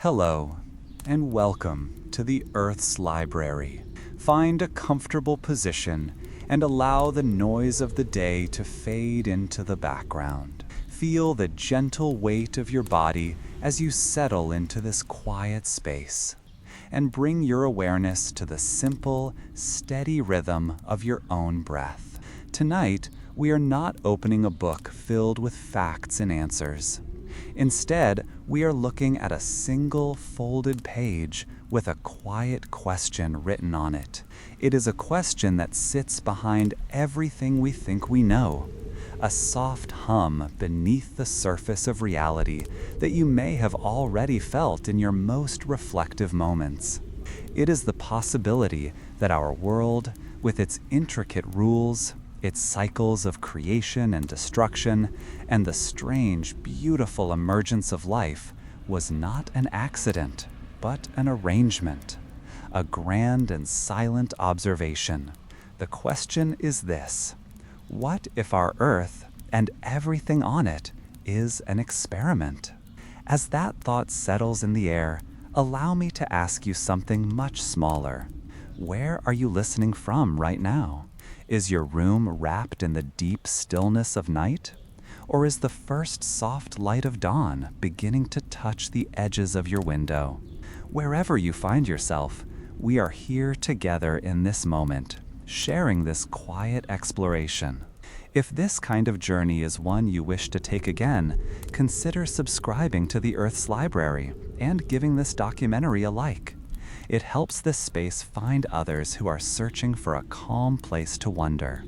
Hello, and welcome to the Earth's Library. Find a comfortable position and allow the noise of the day to fade into the background. Feel the gentle weight of your body as you settle into this quiet space, and bring your awareness to the simple, steady rhythm of your own breath. Tonight, we are not opening a book filled with facts and answers. Instead, we are looking at a single folded page with a quiet question written on it. It is a question that sits behind everything we think we know, a soft hum beneath the surface of reality that you may have already felt in your most reflective moments. It is the possibility that our world, with its intricate rules, its cycles of creation and destruction, and the strange, beautiful emergence of life, was not an accident, but an arrangement, a grand and silent observation. The question is this: what if our Earth and everything on it is an experiment? As that thought settles in the air, allow me to ask you something much smaller. Where are you listening from right now? Is your room wrapped in the deep stillness of night? Or is the first soft light of dawn beginning to touch the edges of your window? Wherever you find yourself, we are here together in this moment, sharing this quiet exploration. If this kind of journey is one you wish to take again, consider subscribing to the Earth's Library and giving this documentary a like. It helps this space find others who are searching for a calm place to wonder.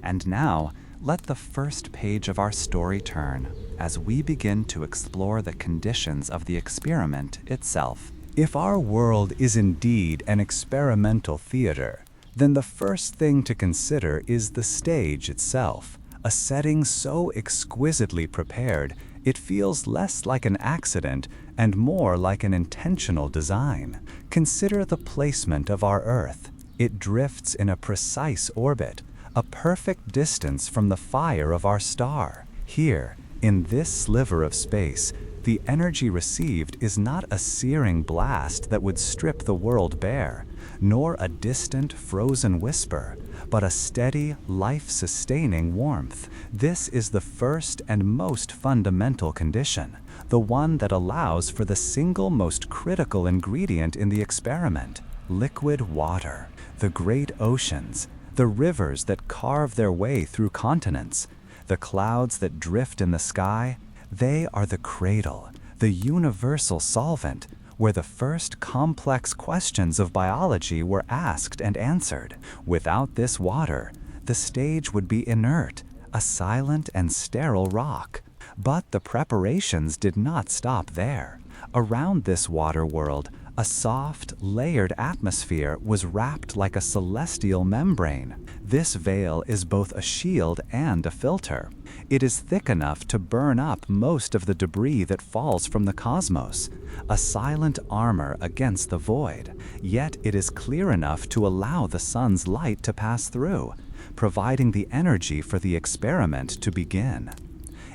And now, let the first page of our story turn as we begin to explore the conditions of the experiment itself. If our world is indeed an experimental theater, then the first thing to consider is the stage itself, a setting so exquisitely prepared it feels less like an accident and more like an intentional design. Consider the placement of our Earth. It drifts in a precise orbit, a perfect distance from the fire of our star. Here, in this sliver of space, the energy received is not a searing blast that would strip the world bare, nor a distant, frozen whisper, but a steady, life-sustaining warmth. This is the first and most fundamental condition, the one that allows for the single most critical ingredient in the experiment: liquid water. The great oceans, the rivers that carve their way through continents, the clouds that drift in the sky, they are the cradle, the universal solvent, where the first complex questions of biology were asked and answered. Without this water, the stage would be inert, a silent and sterile rock. But the preparations did not stop there. Around this water world, a soft, layered atmosphere was wrapped like a celestial membrane. This veil is both a shield and a filter. It is thick enough to burn up most of the debris that falls from the cosmos, a silent armor against the void. Yet it is clear enough to allow the sun's light to pass through, providing the energy for the experiment to begin.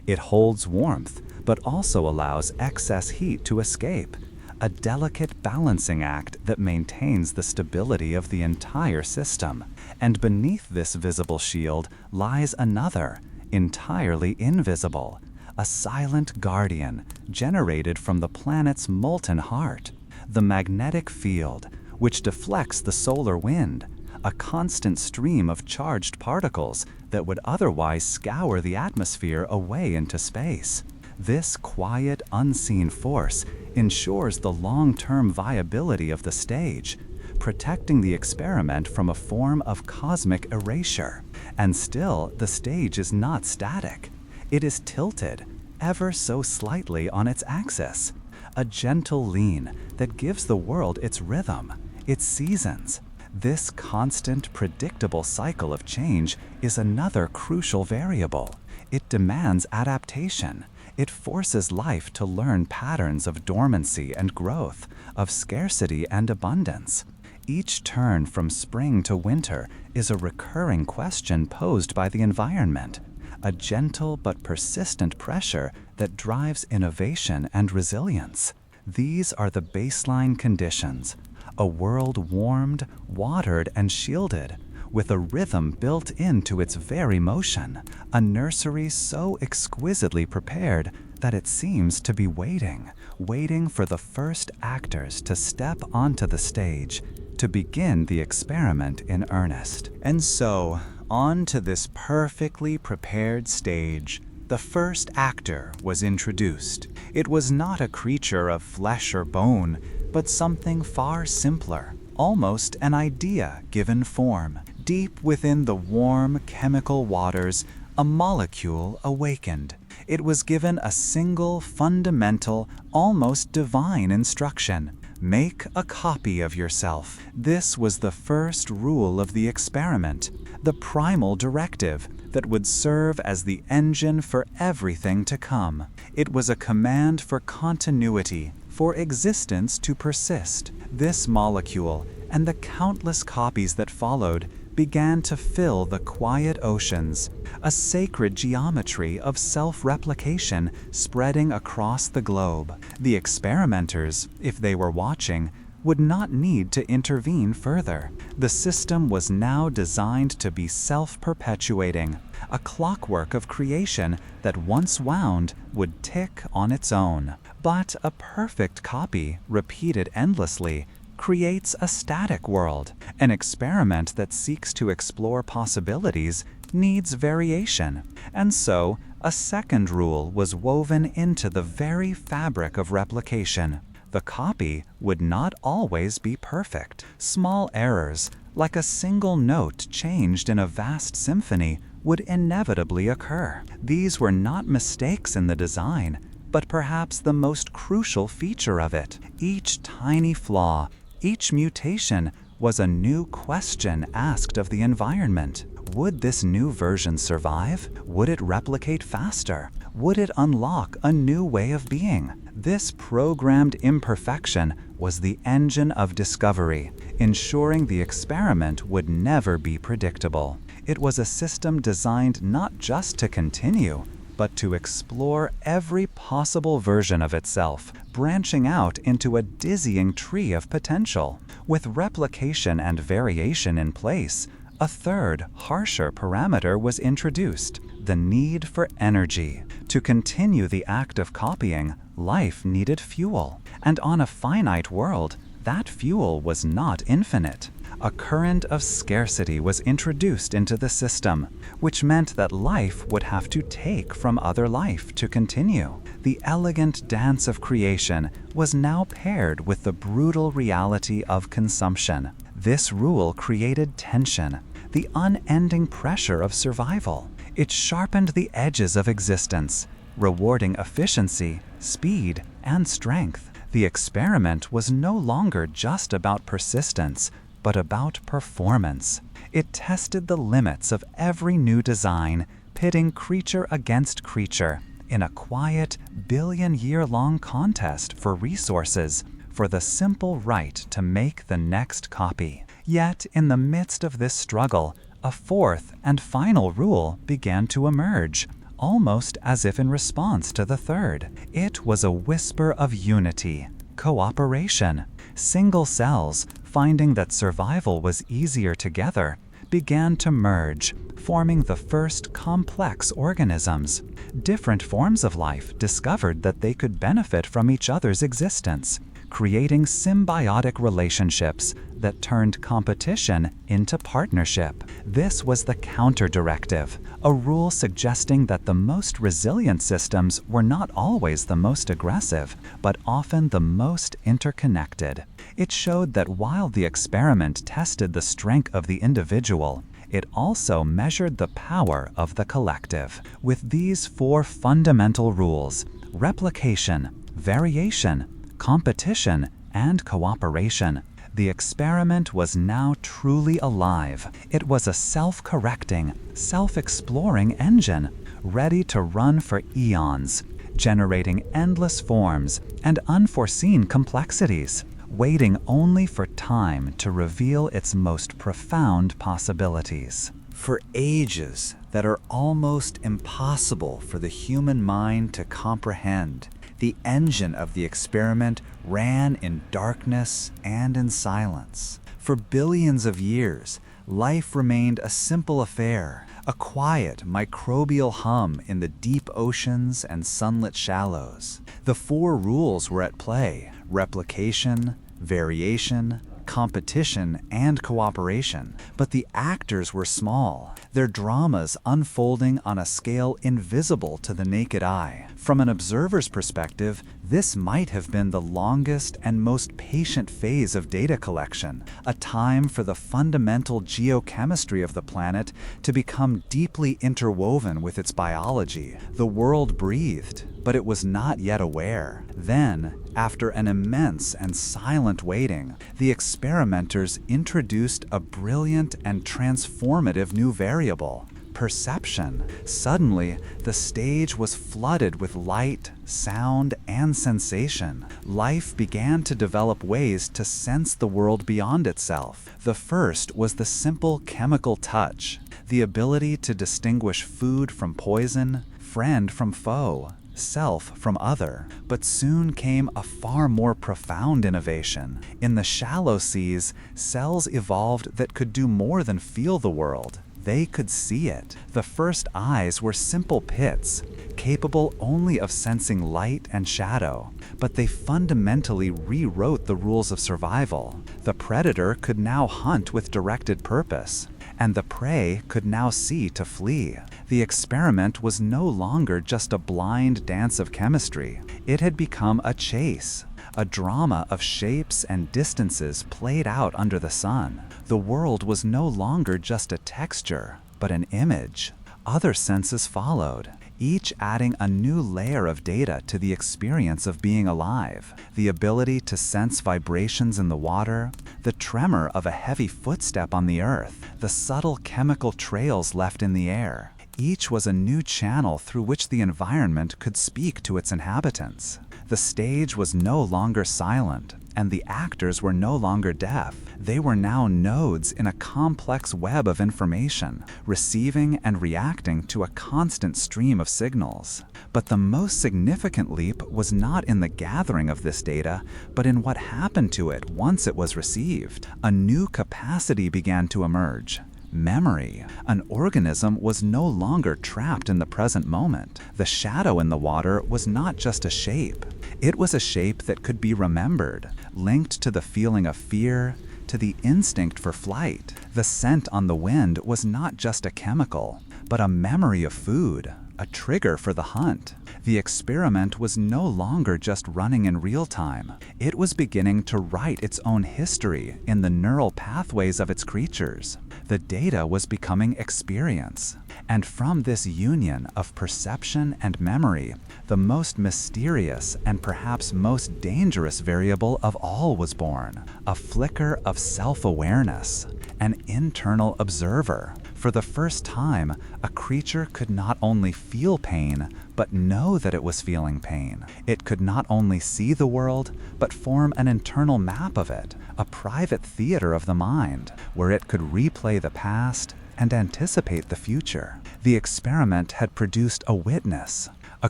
It holds warmth, but also allows excess heat to escape, a delicate balancing act that maintains the stability of the entire system. And beneath this visible shield lies another, entirely invisible, a silent guardian generated from the planet's molten heart, the magnetic field, which deflects the solar wind, a constant stream of charged particles that would otherwise scour the atmosphere away into space. This quiet, unseen force ensures the long-term viability of the stage, protecting the experiment from a form of cosmic erasure. And still, the stage is not static. It is tilted, ever so slightly on its axis, a gentle lean that gives the world its rhythm, its seasons. This constant, predictable cycle of change is another crucial variable. It demands adaptation. It forces life to learn patterns of dormancy and growth, of scarcity and abundance. Each turn from spring to winter is a recurring question posed by the environment, a gentle but persistent pressure that drives innovation and resilience. These are the baseline conditions: a world warmed, watered, and shielded, with a rhythm built into its very motion, a nursery so exquisitely prepared that it seems to be waiting for the first actors to step onto the stage to begin the experiment in earnest. And so, onto this perfectly prepared stage, the first actor was introduced. It was not a creature of flesh or bone, but something far simpler, almost an idea given form. Deep within the warm, chemical waters, a molecule awakened. It was given a single, fundamental, almost divine instruction: make a copy of yourself. This was the first rule of the experiment, the primal directive that would serve as the engine for everything to come. It was a command for continuity, for existence to persist. This molecule, and the countless copies that followed, began to fill the quiet oceans, a sacred geometry of self-replication spreading across the globe. The experimenters, if they were watching, would not need to intervene further. The system was now designed to be self-perpetuating, a clockwork of creation that once wound would tick on its own. But a perfect copy, repeated endlessly, creates a static world. An experiment that seeks to explore possibilities needs variation. And so, a second rule was woven into the very fabric of replication. The copy would not always be perfect. Small errors, like a single note changed in a vast symphony, would inevitably occur. These were not mistakes in the design, but perhaps the most crucial feature of it. Each tiny flaw, each mutation, was a new question asked of the environment. Would this new version survive? Would it replicate faster? Would it unlock a new way of being? This programmed imperfection was the engine of discovery, ensuring the experiment would never be predictable. It was a system designed not just to continue, but to explore every possible version of itself, branching out into a dizzying tree of potential. With replication and variation in place, a third, harsher parameter was introduced: the need for energy. To continue the act of copying, life needed fuel. And on a finite world, that fuel was not infinite. A current of scarcity was introduced into the system, which meant that life would have to take from other life to continue. The elegant dance of creation was now paired with the brutal reality of consumption. This rule created tension, the unending pressure of survival. It sharpened the edges of existence, rewarding efficiency, speed, and strength. The experiment was no longer just about persistence, but about performance. It tested the limits of every new design, pitting creature against creature in a quiet, billion-year-long contest for resources, for the simple right to make the next copy. Yet, in the midst of this struggle, a fourth and final rule began to emerge, almost as if in response to the third. It was a whisper of unity, cooperation. Single cells, finding that survival was easier together, began to merge, forming the first complex organisms. Different forms of life discovered that they could benefit from each other's existence, creating symbiotic relationships that turned competition into partnership. This was the counter-directive, a rule suggesting that the most resilient systems were not always the most aggressive, but often the most interconnected. It showed that while the experiment tested the strength of the individual, it also measured the power of the collective. With these four fundamental rules: replication, variation, competition, and cooperation, the experiment was now truly alive. It was a self-correcting, self-exploring engine, ready to run for eons, generating endless forms and unforeseen complexities, waiting only for time to reveal its most profound possibilities. For ages that are almost impossible for the human mind to comprehend, The engine of the experiment ran in darkness and in silence. For billions of years, life remained a simple affair, a quiet microbial hum in the deep oceans and sunlit shallows. The four rules were at play: replication, variation, competition, and cooperation. But the actors were small, their dramas unfolding on a scale invisible to the naked eye. From an observer's perspective, this might have been the longest and most patient phase of data collection, a time for the fundamental geochemistry of the planet to become deeply interwoven with its biology. The world breathed, but it was not yet aware. Then, after an immense and silent waiting, the experimenters introduced a brilliant and transformative new variable: perception. Suddenly, the stage was flooded with light, sound, and sensation. Life began to develop ways to sense the world beyond itself. The first was the simple chemical touch, the ability to distinguish food from poison, friend from foe, self from other. But soon came a far more profound innovation. In the shallow seas, cells evolved that could do more than feel the world. They could see it. The first eyes were simple pits, capable only of sensing light and shadow, but they fundamentally rewrote the rules of survival. The predator could now hunt with directed purpose, and the prey could now see to flee. The experiment was no longer just a blind dance of chemistry. It had become a chase, a drama of shapes and distances played out under the sun. The world was no longer just a texture, but an image. Other senses followed, each adding a new layer of data to the experience of being alive. The ability to sense vibrations in the water, the tremor of a heavy footstep on the earth, the subtle chemical trails left in the air. Each was a new channel through which the environment could speak to its inhabitants. The stage was no longer silent, and the actors were no longer deaf. They were now nodes in a complex web of information, receiving and reacting to a constant stream of signals. But the most significant leap was not in the gathering of this data, but in what happened to it once it was received. A new capacity began to emerge: memory. An organism was no longer trapped in the present moment. The shadow in the water was not just a shape. It was a shape that could be remembered, linked to the feeling of fear, to the instinct for flight. The scent on the wind was not just a chemical, but a memory of food, a trigger for the hunt. The experiment was no longer just running in real time. It was beginning to write its own history in the neural pathways of its creatures. The data was becoming experience. And from this union of perception and memory, the most mysterious and perhaps most dangerous variable of all was born: a flicker of self-awareness, an internal observer. For the first time, a creature could not only feel pain, but know that it was feeling pain. It could not only see the world, but form an internal map of it, a private theater of the mind, where it could replay the past and anticipate the future. The experiment had produced a witness, a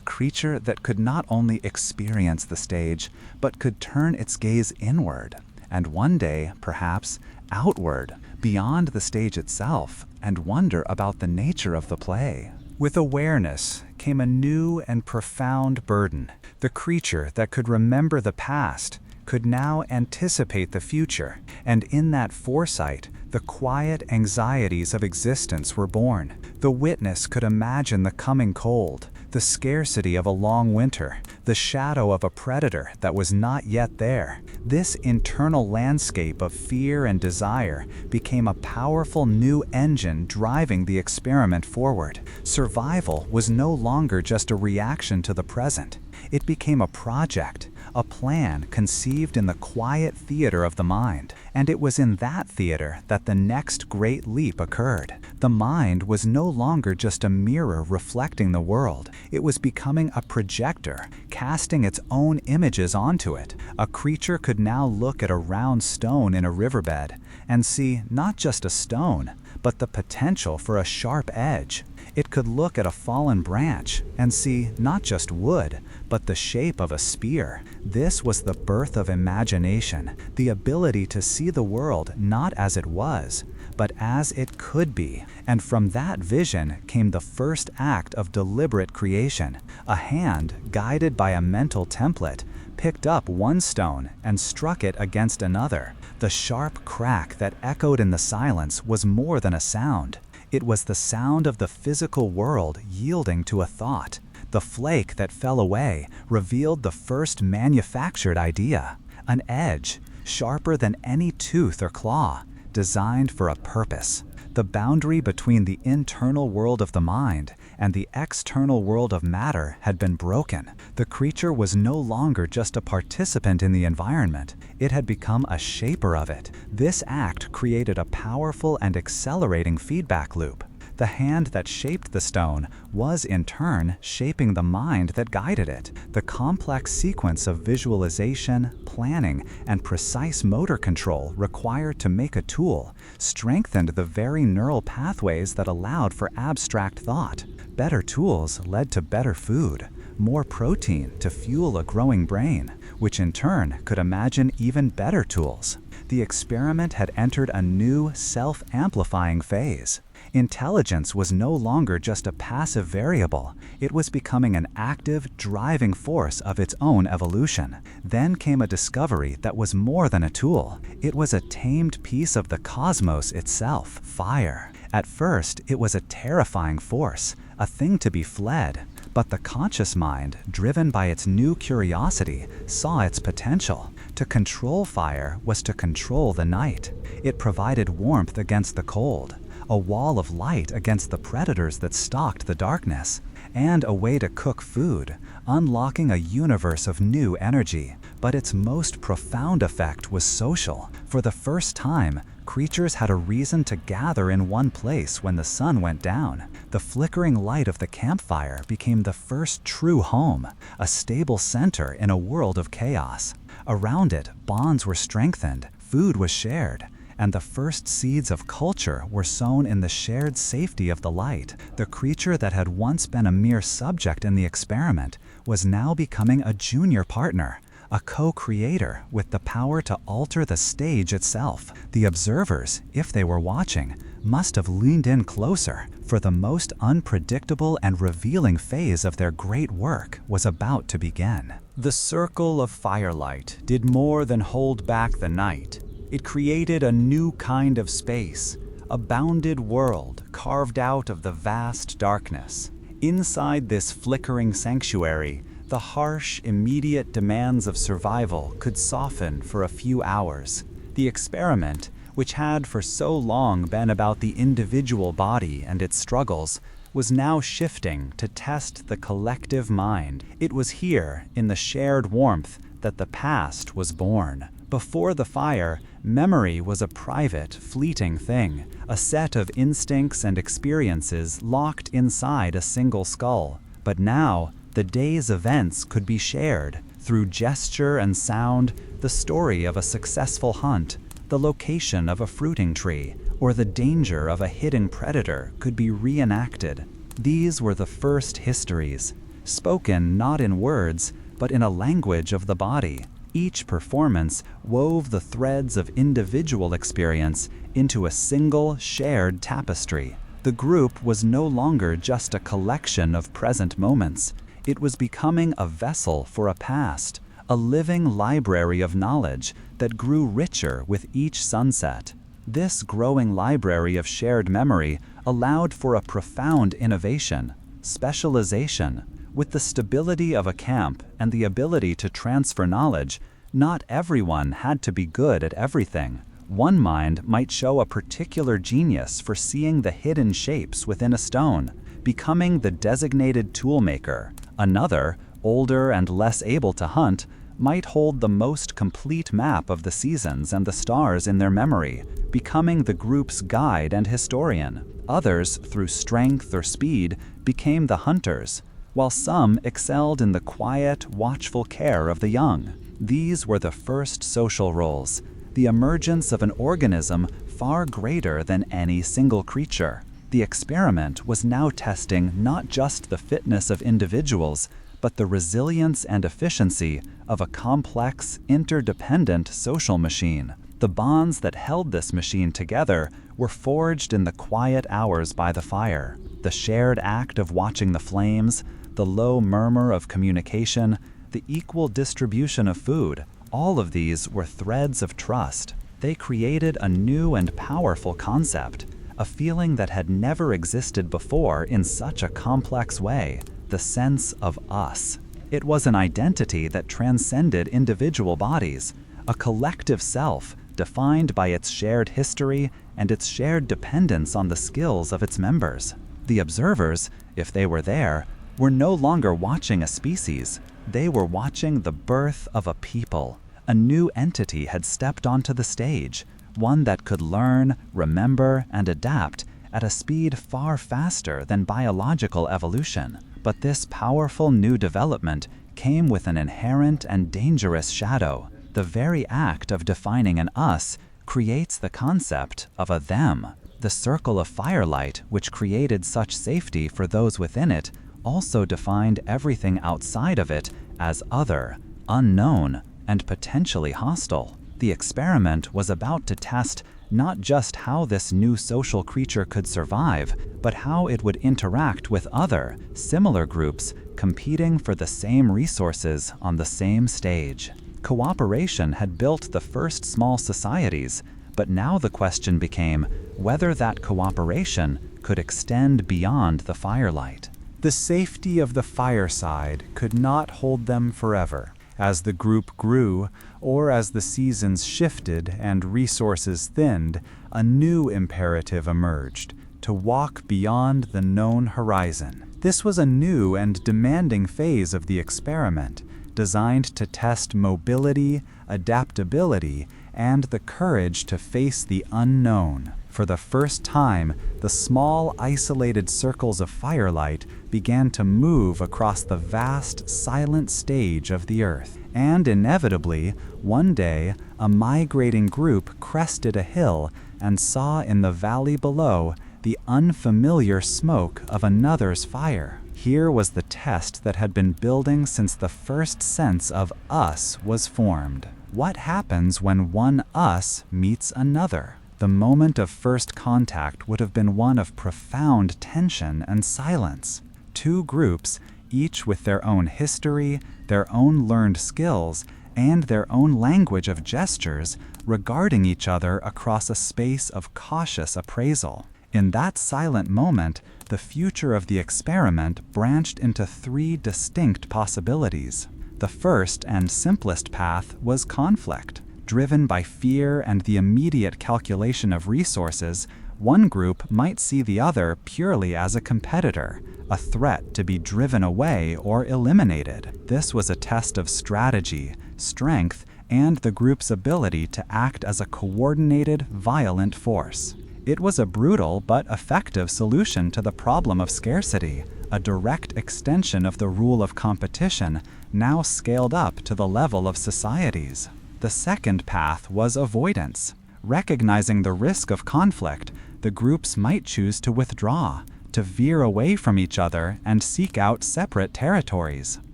creature that could not only experience the stage, but could turn its gaze inward, and one day, perhaps, outward, beyond the stage itself, and wonder about the nature of the play. With awareness came a new and profound burden. The creature that could remember the past could now anticipate the future, and in that foresight, the quiet anxieties of existence were born. The witness could imagine the coming cold, the scarcity of a long winter, the shadow of a predator that was not yet there. This internal landscape of fear and desire became a powerful new engine driving the experiment forward. Survival was no longer just a reaction to the present. It became a project, a plan conceived in the quiet theater of the mind. And it was in that theater that the next great leap occurred. The mind was no longer just a mirror reflecting the world. It was becoming a projector, casting its own images onto it. A creature could now look at a round stone in a riverbed and see not just a stone, but the potential for a sharp edge. It could look at a fallen branch and see not just wood, but the shape of a spear. This was the birth of imagination, the ability to see the world not as it was, but as it could be. And from that vision came the first act of deliberate creation. A hand, guided by a mental template, picked up one stone and struck it against another. The sharp crack that echoed in the silence was more than a sound. It was the sound of the physical world yielding to a thought. The flake that fell away revealed the first manufactured idea, an edge, sharper than any tooth or claw, designed for a purpose. The boundary between the internal world of the mind and the external world of matter had been broken. The creature was no longer just a participant in the environment, it had become a shaper of it. This act created a powerful and accelerating feedback loop. The hand that shaped the stone was, in turn, shaping the mind that guided it. The complex sequence of visualization, planning, and precise motor control required to make a tool strengthened the very neural pathways that allowed for abstract thought. Better tools led to better food, more protein to fuel a growing brain, which in turn could imagine even better tools. The experiment had entered a new, self-amplifying phase. Intelligence was no longer just a passive variable, it was becoming an active, driving force of its own evolution. Then came a discovery that was more than a tool. It was a tamed piece of the cosmos itself, fire. At first, it was a terrifying force, a thing to be fled. But the conscious mind, driven by its new curiosity, saw its potential. To control fire was to control the night. It provided warmth against the cold, a wall of light against the predators that stalked the darkness, and a way to cook food, unlocking a universe of new energy. But its most profound effect was social. For the first time, creatures had a reason to gather in one place when the sun went down. The flickering light of the campfire became the first true home, a stable center in a world of chaos. Around it, bonds were strengthened, food was shared, and the first seeds of culture were sown in the shared safety of the light. The creature that had once been a mere subject in the experiment was now becoming a junior partner, a co-creator with the power to alter the stage itself. The observers, if they were watching, must have leaned in closer, for the most unpredictable and revealing phase of their great work was about to begin. The circle of firelight did more than hold back the night. It created a new kind of space, a bounded world carved out of the vast darkness. Inside this flickering sanctuary, the harsh, immediate demands of survival could soften for a few hours. The experiment, which had for so long been about the individual body and its struggles, was now shifting to test the collective mind. It was here, in the shared warmth, that the past was born. Before the fire, memory was a private, fleeting thing, a set of instincts and experiences locked inside a single skull. But now, the day's events could be shared. Through gesture and sound, the story of a successful hunt, the location of a fruiting tree, or the danger of a hidden predator could be reenacted. These were the first histories, spoken not in words, but in a language of the body. Each performance wove the threads of individual experience into a single, shared tapestry. The group was no longer just a collection of present moments. It was becoming a vessel for a past, a living library of knowledge that grew richer with each sunset. This growing library of shared memory allowed for a profound innovation, specialization. With the stability of a camp and the ability to transfer knowledge, not everyone had to be good at everything. One mind might show a particular genius for seeing the hidden shapes within a stone, becoming the designated toolmaker. Another, older and less able to hunt, might hold the most complete map of the seasons and the stars in their memory, becoming the group's guide and historian. Others, through strength or speed, became the hunters, while some excelled in the quiet, watchful care of the young. These were the first social roles, the emergence of an organism far greater than any single creature. The experiment was now testing not just the fitness of individuals, but but the resilience and efficiency of a complex, interdependent social machine. The bonds that held this machine together were forged in the quiet hours by the fire. The shared act of watching the flames, the low murmur of communication, the equal distribution of food, all of these were threads of trust. They created a new and powerful concept, a feeling that had never existed before in such a complex way, the sense of us. It was an identity that transcended individual bodies, a collective self defined by its shared history and its shared dependence on the skills of its members. The observers, if they were there, were no longer watching a species. They were watching the birth of a people. A new entity had stepped onto the stage, one that could learn, remember, and adapt at a speed far faster than biological evolution. But this powerful new development came with an inherent and dangerous shadow. The very act of defining an us creates the concept of a them. The circle of firelight, which created such safety for those within it, also defined everything outside of it as other, unknown, and potentially hostile. The experiment was about to test not just how this new social creature could survive, but how it would interact with other, similar groups competing for the same resources on the same stage. Cooperation had built the first small societies, but now the question became whether that cooperation could extend beyond the firelight. The safety of the fireside could not hold them forever. As the group grew, or as the seasons shifted and resources thinned, a new imperative emerged: to walk beyond the known horizon. This was a new and demanding phase of the experiment, designed to test mobility, adaptability, and the courage to face the unknown. For the first time, the small, isolated circles of firelight began to move across the vast, silent stage of the Earth. And inevitably, one day, a migrating group crested a hill and saw in the valley below the unfamiliar smoke of another's fire. Here was the test that had been building since the first sense of us was formed. What happens when one us meets another? The moment of first contact would have been one of profound tension and silence. Two groups, each with their own history, their own learned skills, and their own language of gestures, regarding each other across a space of cautious appraisal. In that silent moment, the future of the experiment branched into three distinct possibilities. The first and simplest path was conflict. Driven by fear and the immediate calculation of resources, one group might see the other purely as a competitor, a threat to be driven away or eliminated. This was a test of strategy, strength, and the group's ability to act as a coordinated, violent force. It was a brutal but effective solution to the problem of scarcity, a direct extension of the rule of competition, now scaled up to the level of societies. The second path was avoidance. Recognizing the risk of conflict, the groups might choose to withdraw, to veer away from each other and seek out separate territories.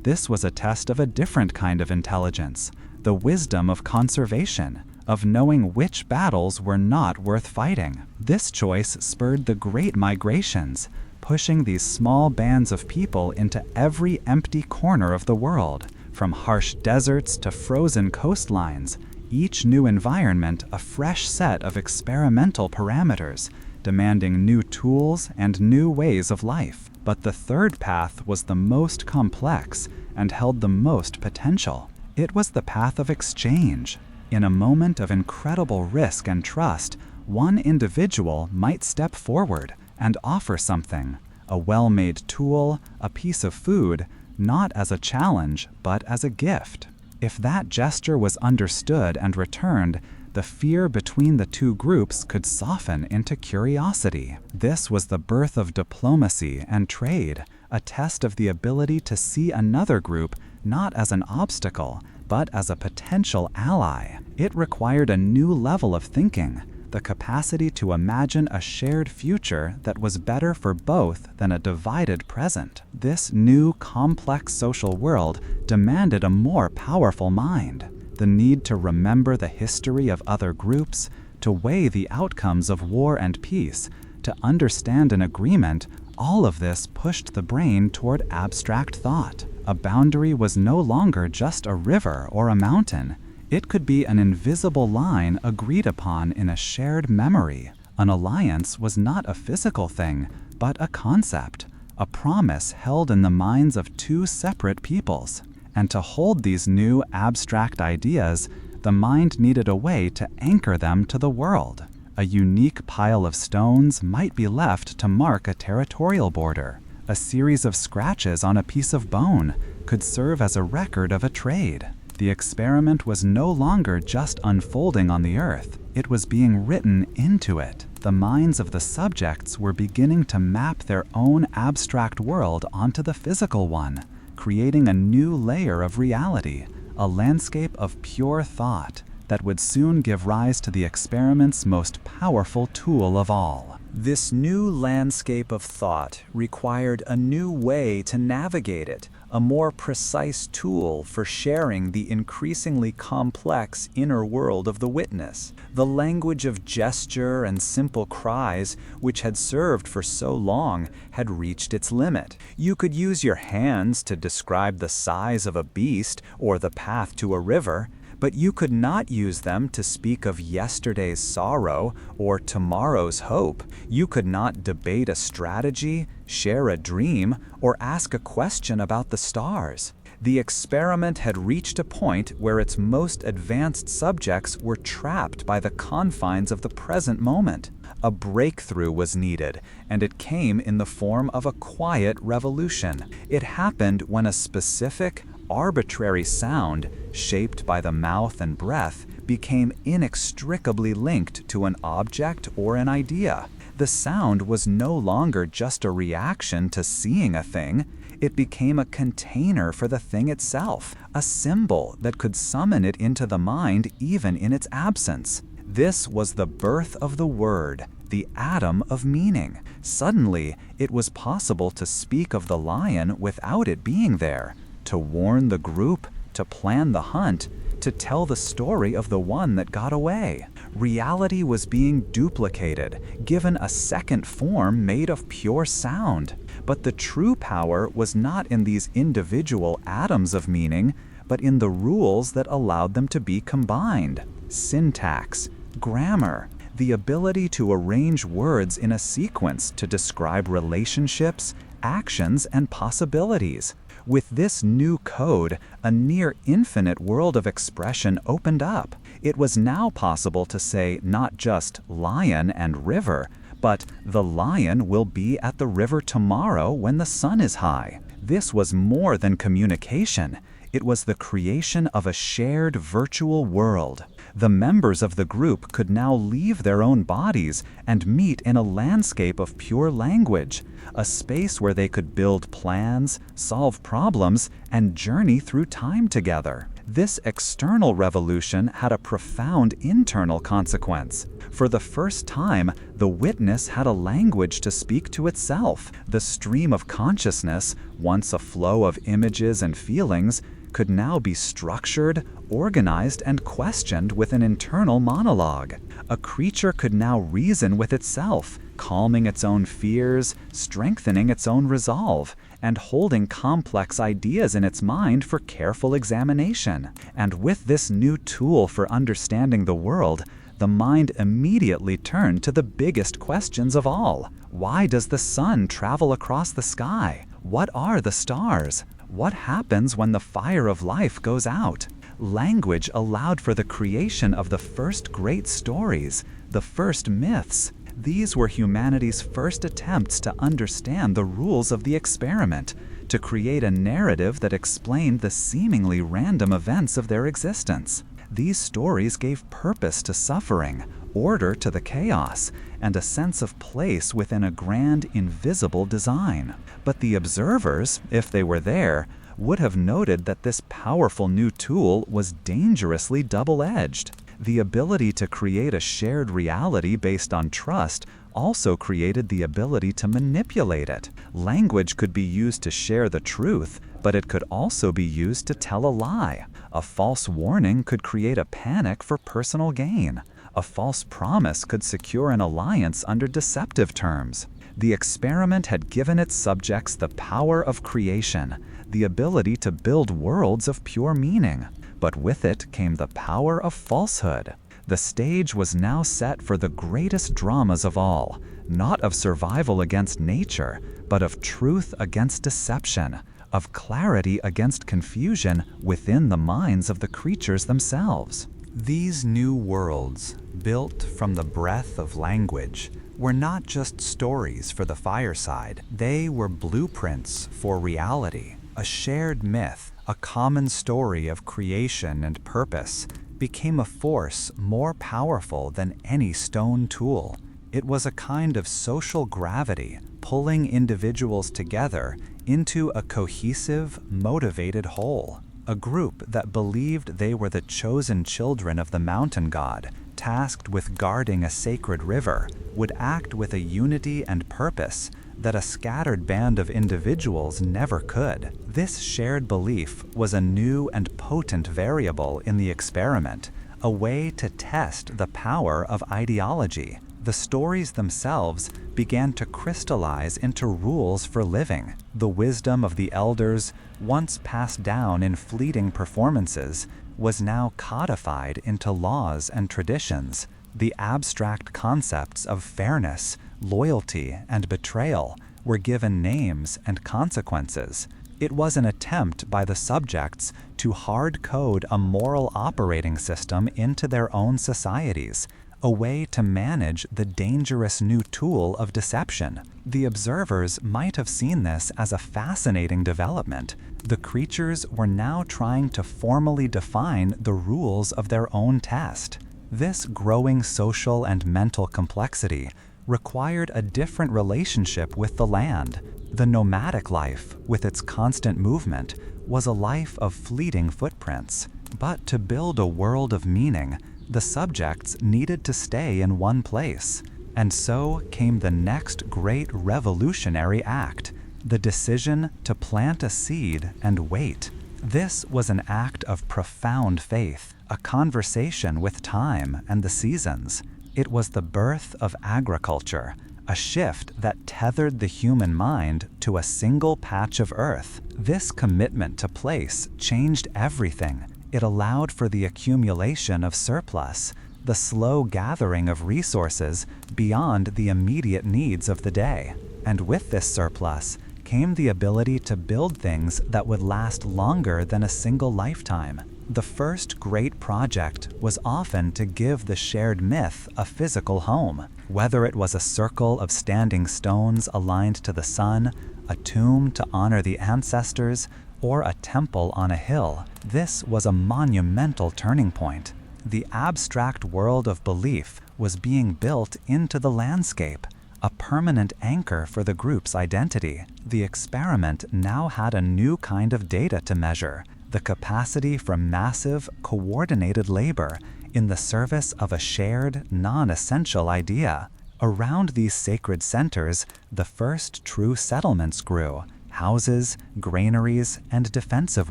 This was a test of a different kind of intelligence, the wisdom of conservation, of knowing which battles were not worth fighting. This choice spurred the Great Migrations, pushing these small bands of people into every empty corner of the world. From harsh deserts to frozen coastlines, each new environment a fresh set of experimental parameters, demanding new tools and new ways of life. But the third path was the most complex and held the most potential. It was the path of exchange. In a moment of incredible risk and trust, one individual might step forward and offer something, a well-made tool, a piece of food, not as a challenge, but as a gift. If that gesture was understood and returned, the fear between the two groups could soften into curiosity. This was the birth of diplomacy and trade, a test of the ability to see another group not as an obstacle, but as a potential ally. It required a new level of thinking, the capacity to imagine a shared future that was better for both than a divided present. This new, complex social world demanded a more powerful mind. The need to remember the history of other groups, to weigh the outcomes of war and peace, to understand an agreement, all of this pushed the brain toward abstract thought. A boundary was no longer just a river or a mountain. It could be an invisible line agreed upon in a shared memory. An alliance was not a physical thing, but a concept, a promise held in the minds of two separate peoples. And to hold these new abstract ideas, the mind needed a way to anchor them to the world. A unique pile of stones might be left to mark a territorial border. A series of scratches on a piece of bone could serve as a record of a trade. The experiment was no longer just unfolding on the earth, it was being written into it. The minds of the subjects were beginning to map their own abstract world onto the physical one, creating a new layer of reality, a landscape of pure thought that would soon give rise to the experiment's most powerful tool of all. This new landscape of thought required a new way to navigate it, a more precise tool for sharing the increasingly complex inner world of the witness. The language of gesture and simple cries, which had served for so long, had reached its limit. You could use your hands to describe the size of a beast or the path to a river, but you could not use them to speak of yesterday's sorrow or tomorrow's hope. You could not debate a strategy, share a dream, or ask a question about the stars. The experiment had reached a point where its most advanced subjects were trapped by the confines of the present moment. A breakthrough was needed, and it came in the form of a quiet revolution. It happened when a specific, arbitrary sound, shaped by the mouth and breath, became inextricably linked to an object or an idea. The sound was no longer just a reaction to seeing a thing. It became a container for the thing itself, a symbol that could summon it into the mind even in its absence. This was the birth of the word, the atom of meaning. Suddenly, it was possible to speak of the lion without it being there, to warn the group, to plan the hunt, to tell the story of the one that got away. Reality was being duplicated, given a second form made of pure sound. But the true power was not in these individual atoms of meaning, but in the rules that allowed them to be combined. Syntax, grammar, the ability to arrange words in a sequence to describe relationships, actions, and possibilities. With this new code, a near infinite world of expression opened up. It was now possible to say not just lion and river, but the lion will be at the river tomorrow when the sun is high. This was more than communication. It was the creation of a shared virtual world. The members of the group could now leave their own bodies and meet in a landscape of pure language, a space where they could build plans, solve problems, and journey through time together. This external revolution had a profound internal consequence. For the first time, the witness had a language to speak to itself. The stream of consciousness, once a flow of images and feelings, could now be structured, organized, and questioned with an internal monologue. A creature could now reason with itself, calming its own fears, strengthening its own resolve, and holding complex ideas in its mind for careful examination. And with this new tool for understanding the world, the mind immediately turned to the biggest questions of all. Why does the sun travel across the sky? What are the stars? What happens when the fire of life goes out? Language allowed for the creation of the first great stories, the first myths. These were humanity's first attempts to understand the rules of the experiment, to create a narrative that explained the seemingly random events of their existence. These stories gave purpose to suffering, order to the chaos, and a sense of place within a grand, invisible design. But the observers, if they were there, would have noted that this powerful new tool was dangerously double-edged. The ability to create a shared reality based on trust also created the ability to manipulate it. Language could be used to share the truth, but it could also be used to tell a lie. A false warning could create a panic for personal gain. A false promise could secure an alliance under deceptive terms. The experiment had given its subjects the power of creation, the ability to build worlds of pure meaning. But with it came the power of falsehood. The stage was now set for the greatest dramas of all, not of survival against nature, but of truth against deception, of clarity against confusion within the minds of the creatures themselves. These new worlds, built from the breath of language, were not just stories for the fireside. They were blueprints for reality. A shared myth, a common story of creation and purpose, became a force more powerful than any stone tool. It was a kind of social gravity, pulling individuals together into a cohesive, motivated whole. A group that believed they were the chosen children of the mountain god, tasked with guarding a sacred river, would act with a unity and purpose that a scattered band of individuals never could. This shared belief was a new and potent variable in the experiment, a way to test the power of ideology. The stories themselves began to crystallize into rules for living. The wisdom of the elders, once passed down in fleeting performances, was now codified into laws and traditions. The abstract concepts of fairness, loyalty, and betrayal were given names and consequences. It was an attempt by the subjects to hard-code a moral operating system into their own societies, a way to manage the dangerous new tool of deception. The observers might have seen this as a fascinating development. The creatures were now trying to formally define the rules of their own test. This growing social and mental complexity required a different relationship with the land. The nomadic life, with its constant movement, was a life of fleeting footprints. But to build a world of meaning, the subjects needed to stay in one place. And so came the next great revolutionary act, the decision to plant a seed and wait. This was an act of profound faith, a conversation with time and the seasons. It was the birth of agriculture, a shift that tethered the human mind to a single patch of earth. This commitment to place changed everything. It allowed for the accumulation of surplus, the slow gathering of resources beyond the immediate needs of the day. And with this surplus came the ability to build things that would last longer than a single lifetime. The first great project was often to give the shared myth a physical home. Whether it was a circle of standing stones aligned to the sun, a tomb to honor the ancestors, or a temple on a hill, this was a monumental turning point. The abstract world of belief was being built into the landscape, a permanent anchor for the group's identity. The experiment now had a new kind of data to measure, the capacity for massive, coordinated labor in the service of a shared, non-essential idea. Around these sacred centers, the first true settlements grew. Houses, granaries, and defensive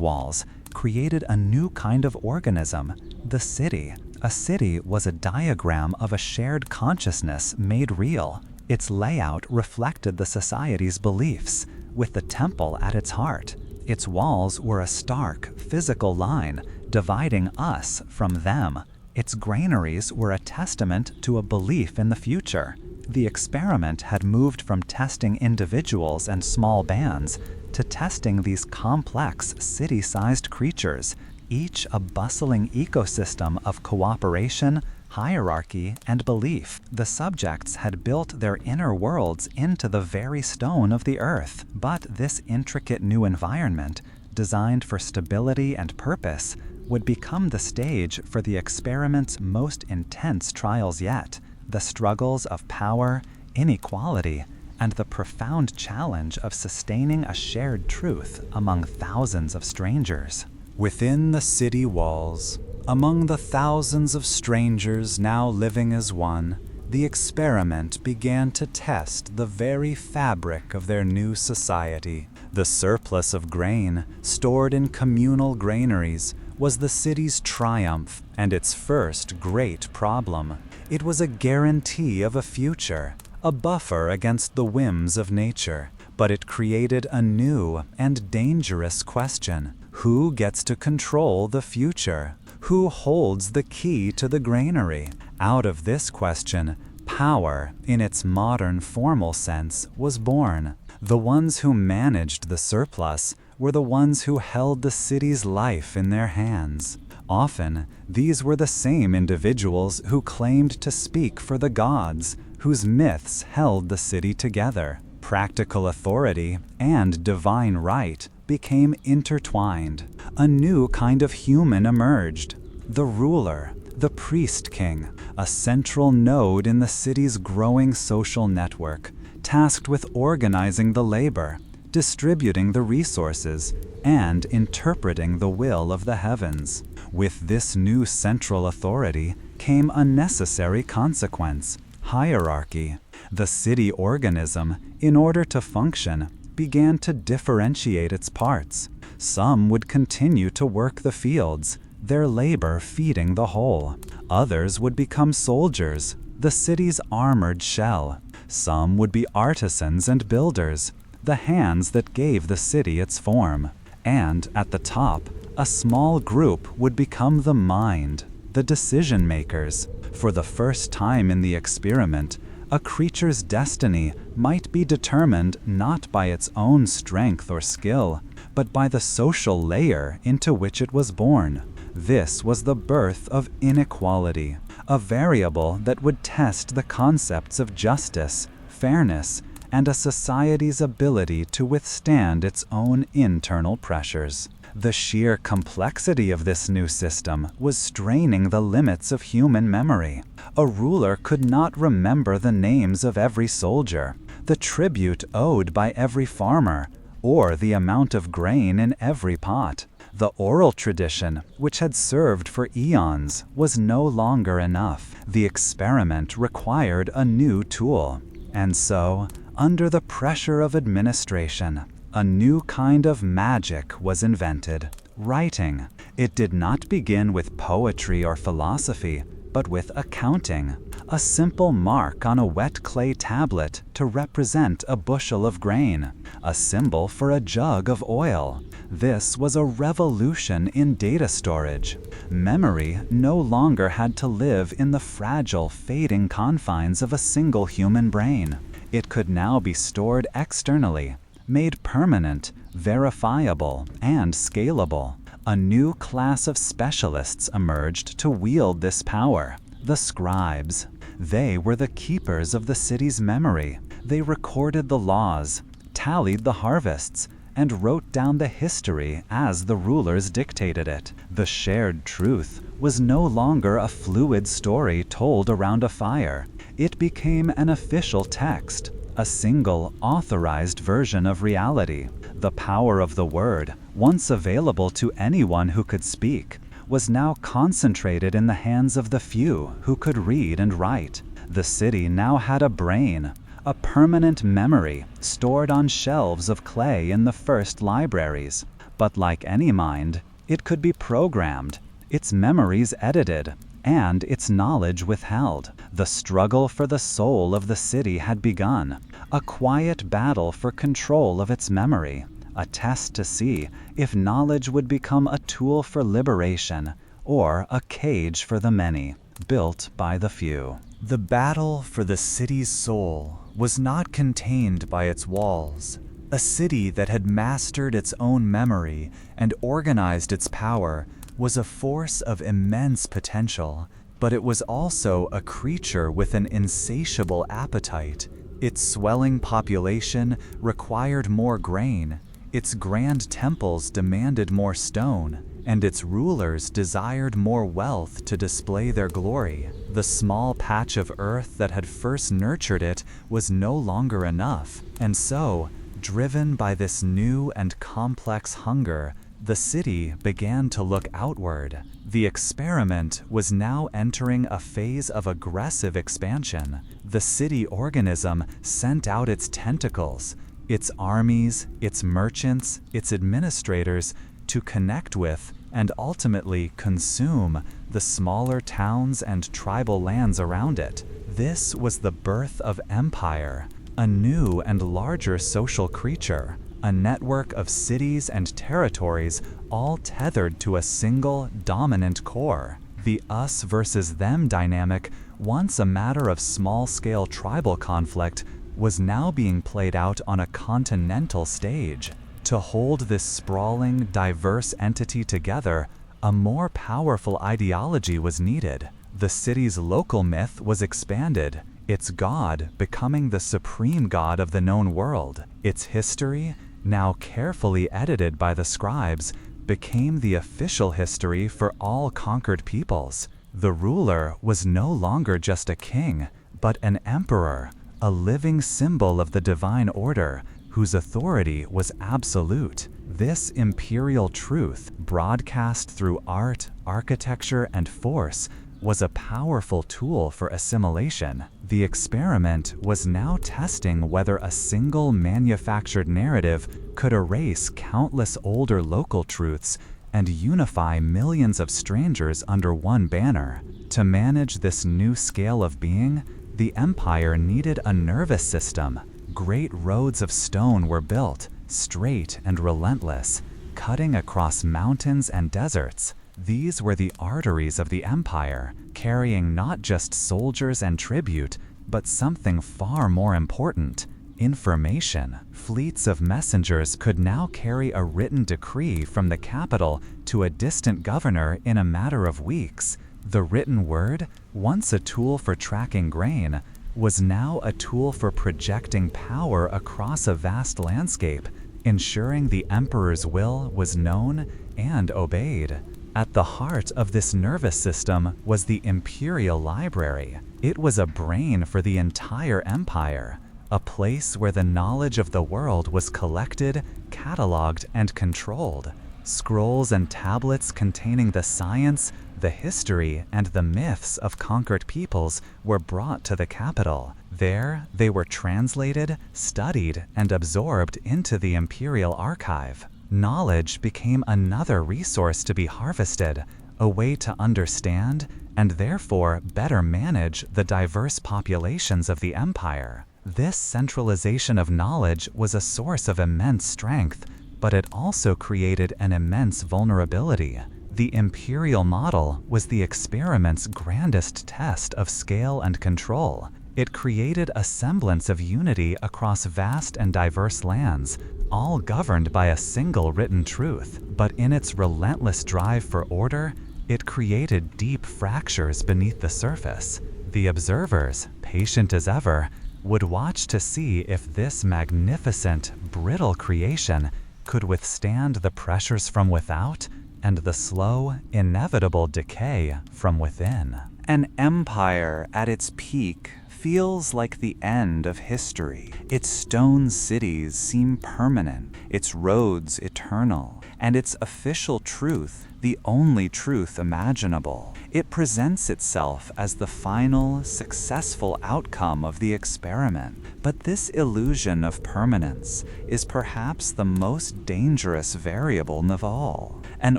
walls created a new kind of organism, the city. A city was a diagram of a shared consciousness made real. Its layout reflected the society's beliefs, with the temple at its heart. Its walls were a stark, physical line dividing us from them. Its granaries were a testament to a belief in the future. The experiment had moved from testing individuals and small bands to testing these complex, city-sized creatures, each a bustling ecosystem of cooperation, hierarchy, and belief. The subjects had built their inner worlds into the very stone of the earth. But this intricate new environment, designed for stability and purpose, would become the stage for the experiment's most intense trials yet, the struggles of power, inequality, and the profound challenge of sustaining a shared truth among thousands of strangers. Within the city walls, Among the thousands of strangers now living as one, the experiment began to test the very fabric of their new society. The surplus of grain, stored in communal granaries, was the city's triumph and its first great problem. It was a guarantee of a future, a buffer against the whims of nature. But it created a new and dangerous question. Who gets to control the future? Who holds the key to the granary? Out of this question, power, in its modern formal sense, was born. The ones who managed the surplus were the ones who held the city's life in their hands. Often, these were the same individuals who claimed to speak for the gods, whose myths held the city together. Practical authority and divine right became intertwined. A new kind of human emerged. The ruler, the priest-king, a central node in the city's growing social network, tasked with organizing the labor, distributing the resources, and interpreting the will of the heavens. With this new central authority came a necessary consequence: hierarchy. The city organism, in order to function, began to differentiate its parts. Some would continue to work the fields, their labor feeding the whole. Others would become soldiers, the city's armored shell. Some would be artisans and builders, the hands that gave the city its form. And at the top, a small group would become the mind, the decision makers. For the first time in the experiment, a creature's destiny might be determined not by its own strength or skill, but by the social layer into which it was born. This was the birth of inequality, a variable that would test the concepts of justice, fairness, and a society's ability to withstand its own internal pressures. The sheer complexity of this new system was straining the limits of human memory. A ruler could not remember the names of every soldier, the tribute owed by every farmer, or the amount of grain in every pot. The oral tradition, which had served for eons, was no longer enough. The experiment required a new tool. And so, under the pressure of administration, a new kind of magic was invented: writing. It did not begin with poetry or philosophy, but with accounting. A simple mark on a wet clay tablet to represent a bushel of grain, a symbol for a jug of oil. This was a revolution in data storage. Memory no longer had to live in the fragile, fading confines of a single human brain. It could now be stored externally, made permanent, verifiable, and scalable. A new class of specialists emerged to wield this power: the scribes. They were the keepers of the city's memory. They recorded the laws, tallied the harvests, and wrote down the history as the rulers dictated it. The shared truth was no longer a fluid story told around a fire. It became an official text, a single, authorized version of reality. The power of the word, once available to anyone who could speak, was now concentrated in the hands of the few who could read and write. The city now had a brain, a permanent memory stored on shelves of clay in the first libraries. But like any mind, it could be programmed, its memories edited, and its knowledge withheld. The struggle for the soul of the city had begun, a quiet battle for control of its memory, a test to see if knowledge would become a tool for liberation or a cage for the many, built by the few. The battle for the city's soul was not contained by its walls. A city that had mastered its own memory and organized its power was a force of immense potential, but it was also a creature with an insatiable appetite. Its swelling population required more grain, its grand temples demanded more stone, and its rulers desired more wealth to display their glory. The small patch of earth that had first nurtured it was no longer enough, and so, driven by this new and complex hunger, the city began to look outward. The experiment was now entering a phase of aggressive expansion. The city organism sent out its tentacles, its armies, its merchants, its administrators, to connect with and ultimately consume the smaller towns and tribal lands around it. This was the birth of empire, a new and larger social creature, a network of cities and territories all tethered to a single dominant core. The us versus them dynamic, once a matter of small-scale tribal conflict, was now being played out on a continental stage. To hold this sprawling, diverse entity together, a more powerful ideology was needed. The city's local myth was expanded, its god becoming the supreme god of the known world. Its history, now carefully edited by the scribes, became the official history for all conquered peoples. The ruler was no longer just a king, but an emperor, a living symbol of the divine order, whose authority was absolute. This imperial truth, broadcast through art, architecture, and force, was a powerful tool for assimilation. The experiment was now testing whether a single manufactured narrative could erase countless older local truths and unify millions of strangers under one banner. To manage this new scale of being, the empire needed a nervous system. Great roads of stone were built, straight and relentless, cutting across mountains and deserts. These were the arteries of the empire, carrying not just soldiers and tribute, but something far more important: information. Fleets of messengers could now carry a written decree from the capital to a distant governor in a matter of weeks. The written word, once a tool for tracking grain, was now a tool for projecting power across a vast landscape, ensuring the emperor's will was known and obeyed. At the heart of this nervous system was the Imperial Library. It was a brain for the entire empire, a place where the knowledge of the world was collected, cataloged, and controlled. Scrolls and tablets containing the science, the history, and the myths of conquered peoples were brought to the capital. There, they were translated, studied, and absorbed into the Imperial Archive. Knowledge became another resource to be harvested, a way to understand and therefore better manage the diverse populations of the empire. This centralization of knowledge was a source of immense strength, but it also created an immense vulnerability. The imperial model was the experiment's grandest test of scale and control. It created a semblance of unity across vast and diverse lands, all governed by a single written truth. But in its relentless drive for order, it created deep fractures beneath the surface. The observers, patient as ever, would watch to see if this magnificent, brittle creation could withstand the pressures from without and the slow, inevitable decay from within. An empire at its peak feels like the end of history. Its stone cities seem permanent, its roads eternal, and its official truth the only truth imaginable. It presents itself as the final, successful outcome of the experiment. But this illusion of permanence is perhaps the most dangerous variable of all. An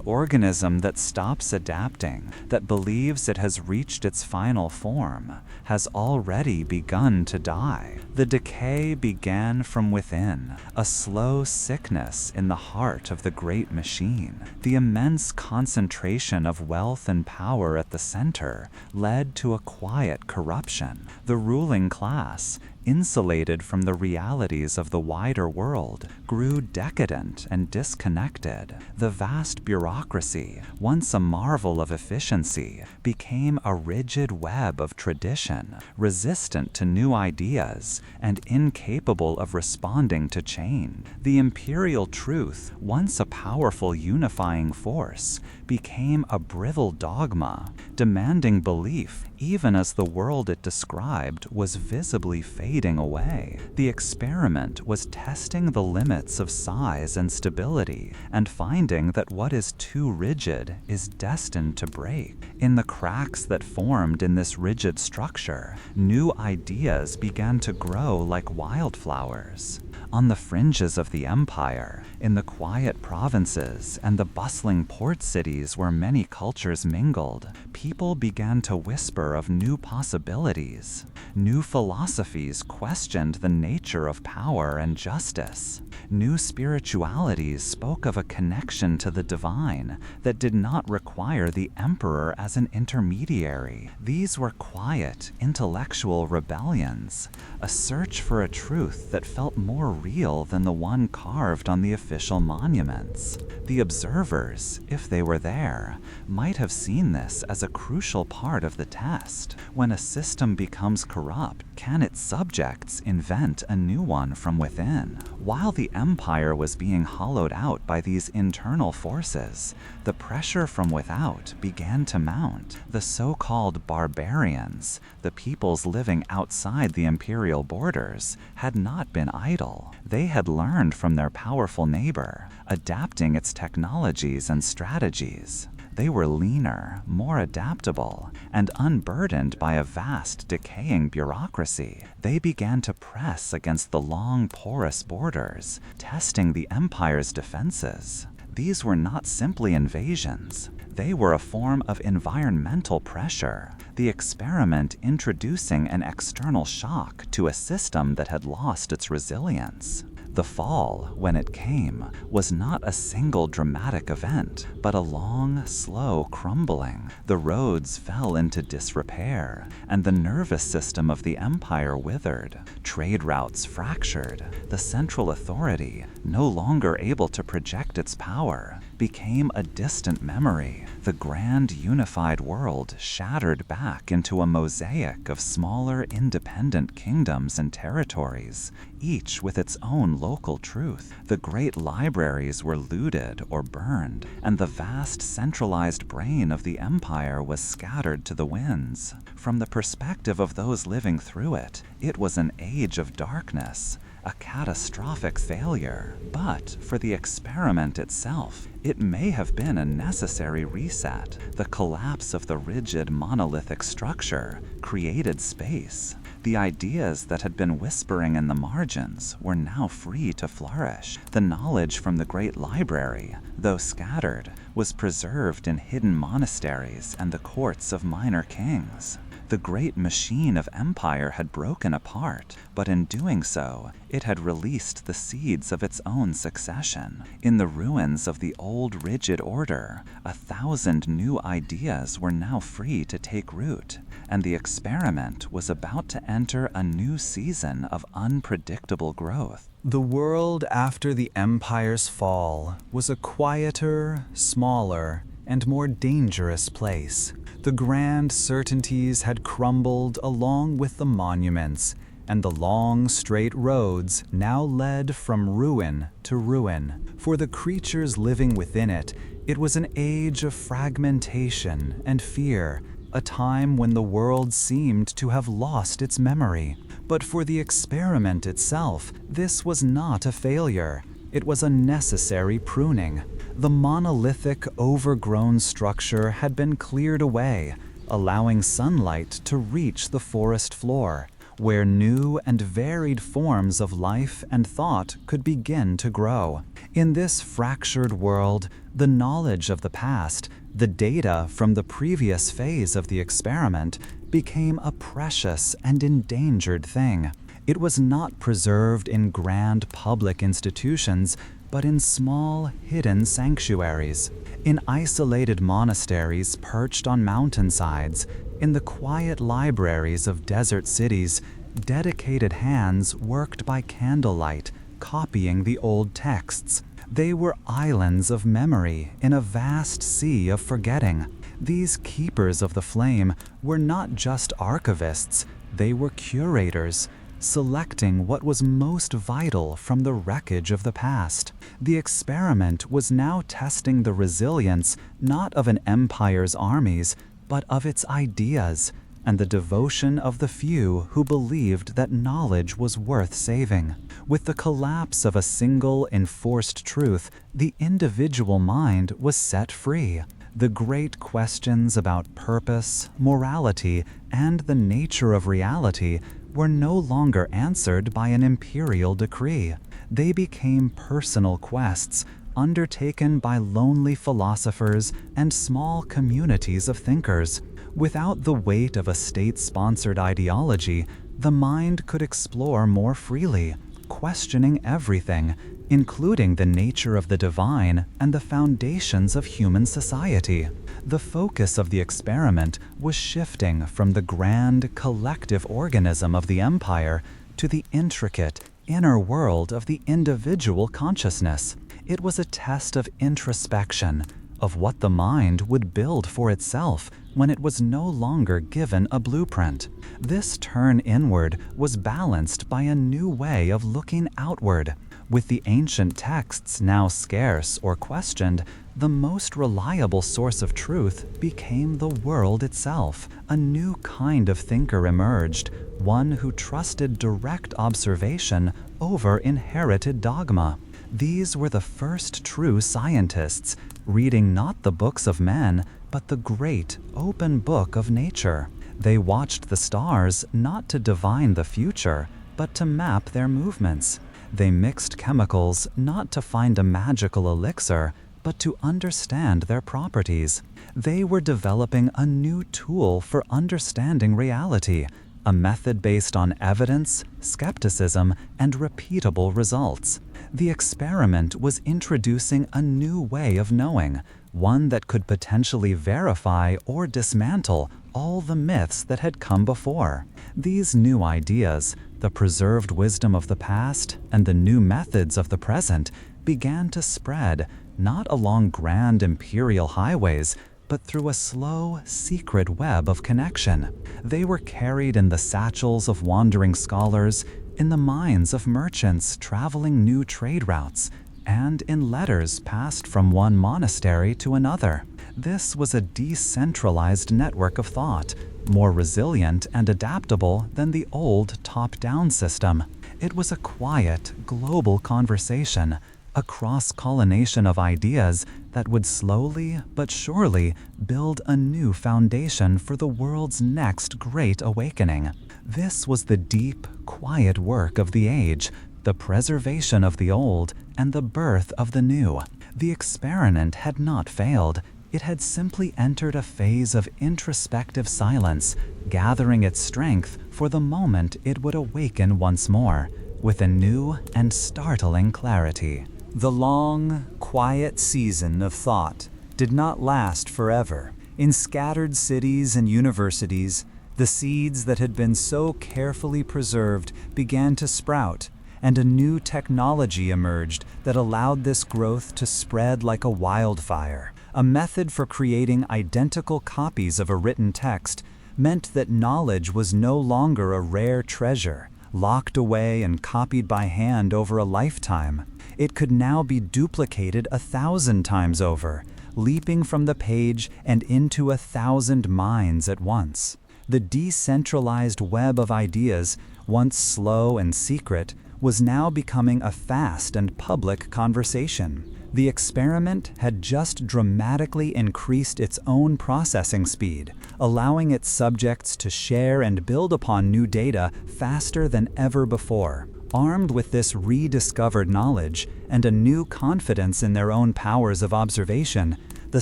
organism that stops adapting, that believes it has reached its final form, has already begun to die. The decay began from within, a slow sickness in the heart of the great machine. The immense concentration of wealth and power at the center led to a quiet corruption. The ruling class, insulated from the realities of the wider world, grew decadent and disconnected. The vast bureaucracy, once a marvel of efficiency, became a rigid web of tradition, resistant to new ideas and incapable of responding to change. The imperial truth, once a powerful unifying force, became a brittle dogma, demanding belief even as the world it described was visibly fading away. The experiment was testing the limits of size and stability, and finding that what is too rigid is destined to break. In the cracks that formed in this rigid structure, new ideas began to grow like wildflowers. On the fringes of the empire, in the quiet provinces and the bustling port cities where many cultures mingled, people began to whisper of new possibilities. New philosophies questioned the nature of power and justice. New spiritualities spoke of a connection to the divine that did not require the emperor as an intermediary. These were quiet, intellectual rebellions, a search for a truth that felt more real than the one carved on the official monuments. The observers, if they were there, might have seen this as a crucial part of the test. When a system becomes corrupt, can its subjects invent a new one from within? While the empire was being hollowed out by these internal forces, the pressure from without began to mount. The so-called barbarians, the peoples living outside the imperial borders, had not been idle. They had learned from their powerful neighbor, adapting its technologies and strategies. They were leaner, more adaptable, and unburdened by a vast, decaying bureaucracy. They began to press against the long, porous borders, testing the empire's defenses. These were not simply invasions. They were a form of environmental pressure, the experiment introducing an external shock to a system that had lost its resilience. The fall, when it came, was not a single dramatic event, but a long, slow crumbling. The roads fell into disrepair, and the nervous system of the empire withered. Trade routes fractured. The central authority, no longer able to project its power, became a distant memory. The grand unified world shattered back into a mosaic of smaller independent kingdoms and territories, each with its own local truth. The great libraries were looted or burned, and the vast centralized brain of the empire was scattered to the winds. From the perspective of those living through it, it was an age of darkness, a catastrophic failure. But for the experiment itself, it may have been a necessary reset. The collapse of the rigid monolithic structure created space. The ideas that had been whispering in the margins were now free to flourish. The knowledge from the great library, though scattered, was preserved in hidden monasteries and the courts of minor kings. The great machine of empire had broken apart, but in doing so, it had released the seeds of its own succession. In the ruins of the old rigid order, 1,000 new ideas were now free to take root, and the experiment was about to enter a new season of unpredictable growth. The world after the empire's fall was a quieter, smaller, and more dangerous place. The grand certainties had crumbled along with the monuments, and the long, straight roads now led from ruin to ruin. For the creatures living within it, it was an age of fragmentation and fear, a time when the world seemed to have lost its memory. But for the experiment itself, this was not a failure. It was a necessary pruning. The monolithic, overgrown structure had been cleared away, allowing sunlight to reach the forest floor, where new and varied forms of life and thought could begin to grow. In this fractured world, the knowledge of the past, the data from the previous phase of the experiment, became a precious and endangered thing. It was not preserved in grand public institutions, but in small, hidden sanctuaries, in isolated monasteries perched on mountainsides, in the quiet libraries of desert cities. Dedicated hands worked by candlelight, copying the old texts. They were islands of memory in a vast sea of forgetting. These keepers of the flame were not just archivists, they were curators, selecting what was most vital from the wreckage of the past. The experiment was now testing the resilience not of an empire's armies, but of its ideas, and the devotion of the few who believed that knowledge was worth saving. With the collapse of a single enforced truth, the individual mind was set free. The great questions about purpose, morality, and the nature of reality were no longer answered by an imperial decree. They became personal quests, undertaken by lonely philosophers and small communities of thinkers. Without the weight of a state-sponsored ideology, the mind could explore more freely, questioning everything, including the nature of the divine and the foundations of human society. The focus of the experiment was shifting from the grand collective organism of the empire to the intricate inner world of the individual consciousness. It was a test of introspection, of what the mind would build for itself when it was no longer given a blueprint. This turn inward was balanced by a new way of looking outward. With the ancient texts now scarce or questioned, the most reliable source of truth became the world itself. A new kind of thinker emerged, one who trusted direct observation over inherited dogma. These were the first true scientists, reading not the books of men, but the great, open book of nature. They watched the stars not to divine the future, but to map their movements. They mixed chemicals not to find a magical elixir, but to understand their properties. They were developing a new tool for understanding reality, a method based on evidence, skepticism, and repeatable results. The experiment was introducing a new way of knowing, one that could potentially verify or dismantle all the myths that had come before. These new ideas, the preserved wisdom of the past and the new methods of the present, began to spread, not along grand imperial highways, but through a slow, secret web of connection. They were carried in the satchels of wandering scholars, in the minds of merchants traveling new trade routes, and in letters passed from one monastery to another. This was a decentralized network of thought, more resilient and adaptable than the old top-down system. It was a quiet, global conversation, a cross-pollination of ideas that would slowly but surely build a new foundation for the world's next great awakening. This was the deep, quiet work of the age, the preservation of the old and the birth of the new. The experiment had not failed. It had simply entered a phase of introspective silence, gathering its strength for the moment it would awaken once more, with a new and startling clarity. The long, quiet season of thought did not last forever. In scattered cities and universities, the seeds that had been so carefully preserved began to sprout, and a new technology emerged that allowed this growth to spread like a wildfire. A method for creating identical copies of a written text meant that knowledge was no longer a rare treasure, locked away and copied by hand over a lifetime. It could now be duplicated 1,000 times over, leaping from the page and into 1,000 minds at once. The decentralized web of ideas, once slow and secret, was now becoming a fast and public conversation. The experiment had just dramatically increased its own processing speed, allowing its subjects to share and build upon new data faster than ever before. Armed with this rediscovered knowledge and a new confidence in their own powers of observation, the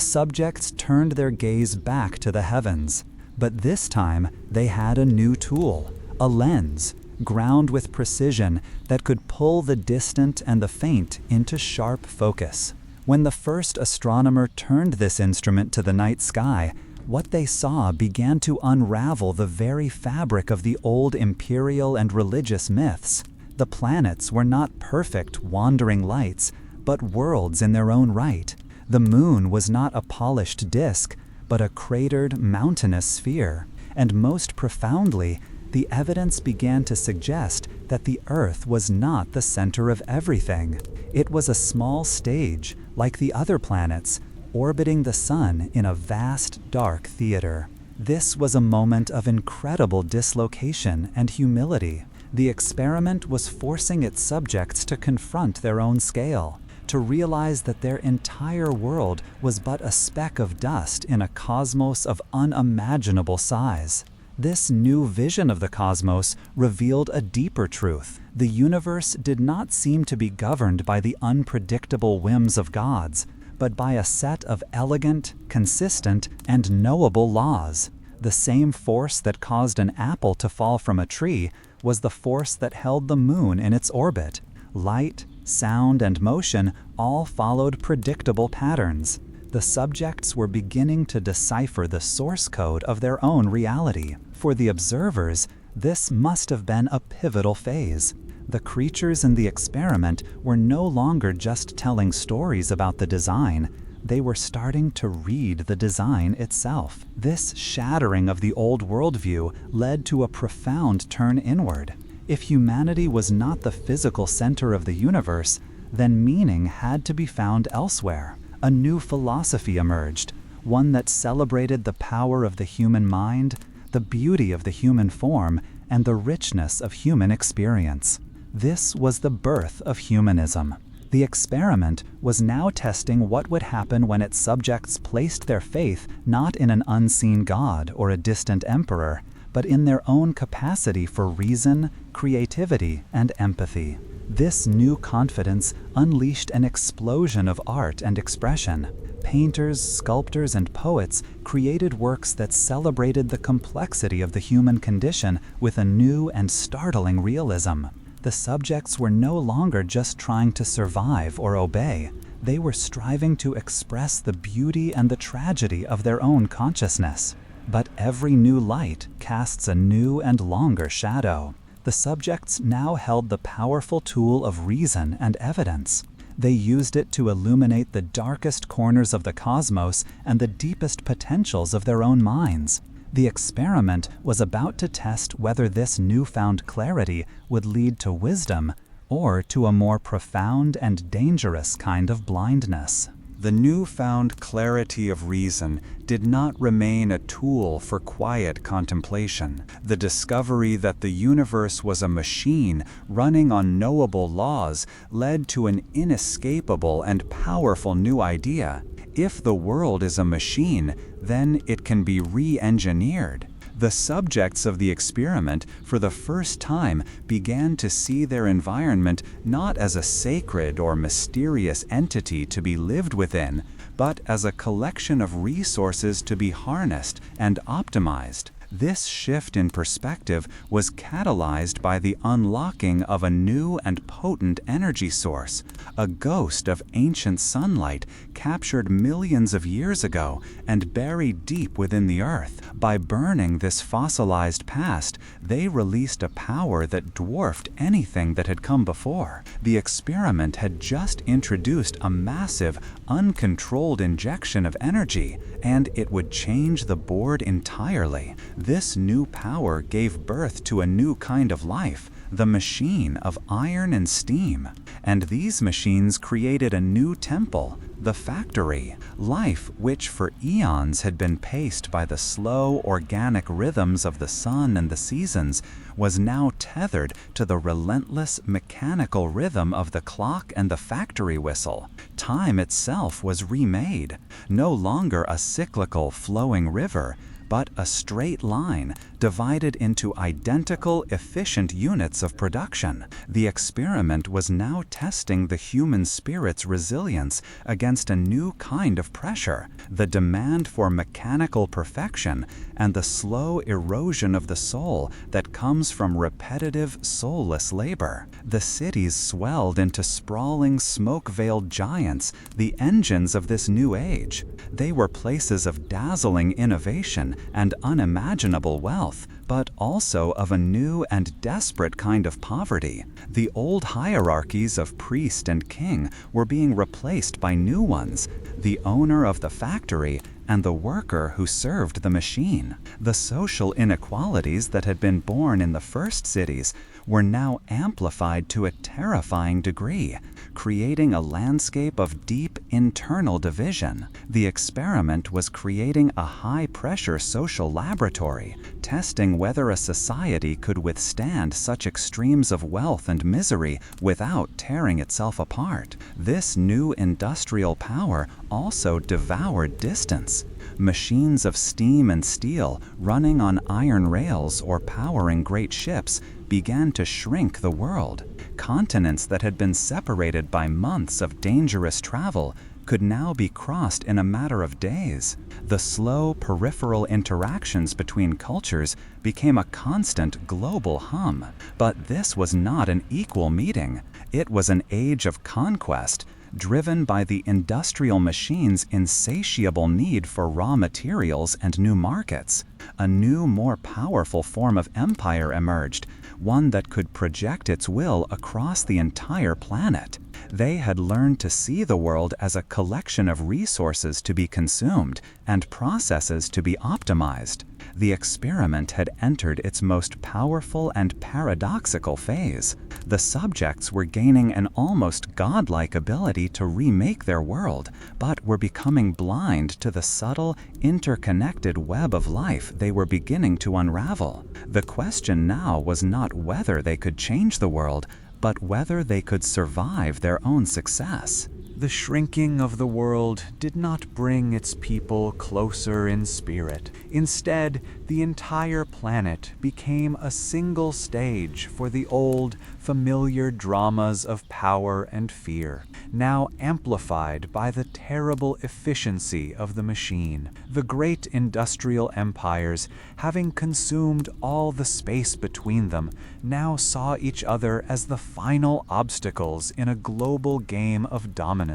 subjects turned their gaze back to the heavens. But this time, they had a new tool, a lens, ground with precision that could pull the distant and the faint into sharp focus. When the first astronomer turned this instrument to the night sky, what they saw began to unravel the very fabric of the old imperial and religious myths. The planets were not perfect, wandering lights, but worlds in their own right. The moon was not a polished disk, but a cratered, mountainous sphere. And most profoundly, the evidence began to suggest that the Earth was not the center of everything. It was a small stage, like the other planets, orbiting the sun in a vast, dark theater. This was a moment of incredible dislocation and humility. The experiment was forcing its subjects to confront their own scale, to realize that their entire world was but a speck of dust in a cosmos of unimaginable size. This new vision of the cosmos revealed a deeper truth. The universe did not seem to be governed by the unpredictable whims of gods, but by a set of elegant, consistent, and knowable laws. The same force that caused an apple to fall from a tree was the force that held the moon in its orbit. Light, sound, and motion all followed predictable patterns. The subjects were beginning to decipher the source code of their own reality. For the observers, this must have been a pivotal phase. The creatures in the experiment were no longer just telling stories about the design. They were starting to read the design itself. This shattering of the old worldview led to a profound turn inward. If humanity was not the physical center of the universe, then meaning had to be found elsewhere. A new philosophy emerged, one that celebrated the power of the human mind, the beauty of the human form, and the richness of human experience. This was the birth of humanism. The experiment was now testing what would happen when its subjects placed their faith not in an unseen god or a distant emperor, but in their own capacity for reason, creativity, and empathy. This new confidence unleashed an explosion of art and expression. Painters, sculptors, and poets created works that celebrated the complexity of the human condition with a new and startling realism. The subjects were no longer just trying to survive or obey. They were striving to express the beauty and the tragedy of their own consciousness. But every new light casts a new and longer shadow. The subjects now held the powerful tool of reason and evidence. They used it to illuminate the darkest corners of the cosmos and the deepest potentials of their own minds. The experiment was about to test whether this newfound clarity would lead to wisdom or to a more profound and dangerous kind of blindness. The newfound clarity of reason did not remain a tool for quiet contemplation. The discovery that the universe was a machine running on knowable laws led to an inescapable and powerful new idea. If the world is a machine, then it can be re-engineered. The subjects of the experiment, for the first time, began to see their environment not as a sacred or mysterious entity to be lived within, but as a collection of resources to be harnessed and optimized. This shift in perspective was catalyzed by the unlocking of a new and potent energy source, a ghost of ancient sunlight captured millions of years ago and buried deep within the earth. By burning this fossilized past, they released a power that dwarfed anything that had come before. The experiment had just introduced a massive, uncontrolled injection of energy, and it would change the board entirely. This new power gave birth to a new kind of life, the machine of iron and steam. And these machines created a new temple, the factory. Life, which for eons had been paced by the slow, organic rhythms of the sun and the seasons, was now tethered to the relentless, mechanical rhythm of the clock and the factory whistle. Time itself was remade, no longer a cyclical, flowing river, but a straight line divided into identical, efficient units of production. The experiment was now testing the human spirit's resilience against a new kind of pressure, the demand for mechanical perfection and the slow erosion of the soul that comes from repetitive, soulless labor. The cities swelled into sprawling, smoke-veiled giants, the engines of this new age. They were places of dazzling innovation and unimaginable wealth, but also of a new and desperate kind of poverty. The old hierarchies of priest and king were being replaced by new ones, the owner of the factory and the worker who served the machine. The social inequalities that had been born in the first cities were now amplified to a terrifying degree, creating a landscape of deep internal division. The experiment was creating a high-pressure social laboratory, testing whether a society could withstand such extremes of wealth and misery without tearing itself apart. This new industrial power also devoured distance. Machines of steam and steel running on iron rails or powering great ships began to shrink the world. Continents that had been separated by months of dangerous travel could now be crossed in a matter of days. The slow peripheral interactions between cultures became a constant global hum. But this was not an equal meeting. It was an age of conquest, driven by the industrial machine's insatiable need for raw materials and new markets. A new, more powerful form of empire emerged, one that could project its will across the entire planet. They had learned to see the world as a collection of resources to be consumed and processes to be optimized. The experiment had entered its most powerful and paradoxical phase. The subjects were gaining an almost godlike ability to remake their world, but were becoming blind to the subtle, interconnected web of life they were beginning to unravel. The question now was not whether they could change the world, but whether they could survive their own success. The shrinking of the world did not bring its people closer in spirit. Instead, the entire planet became a single stage for the old, familiar dramas of power and fear, now amplified by the terrible efficiency of the machine. The great industrial empires, having consumed all the space between them, now saw each other as the final obstacles in a global game of dominance.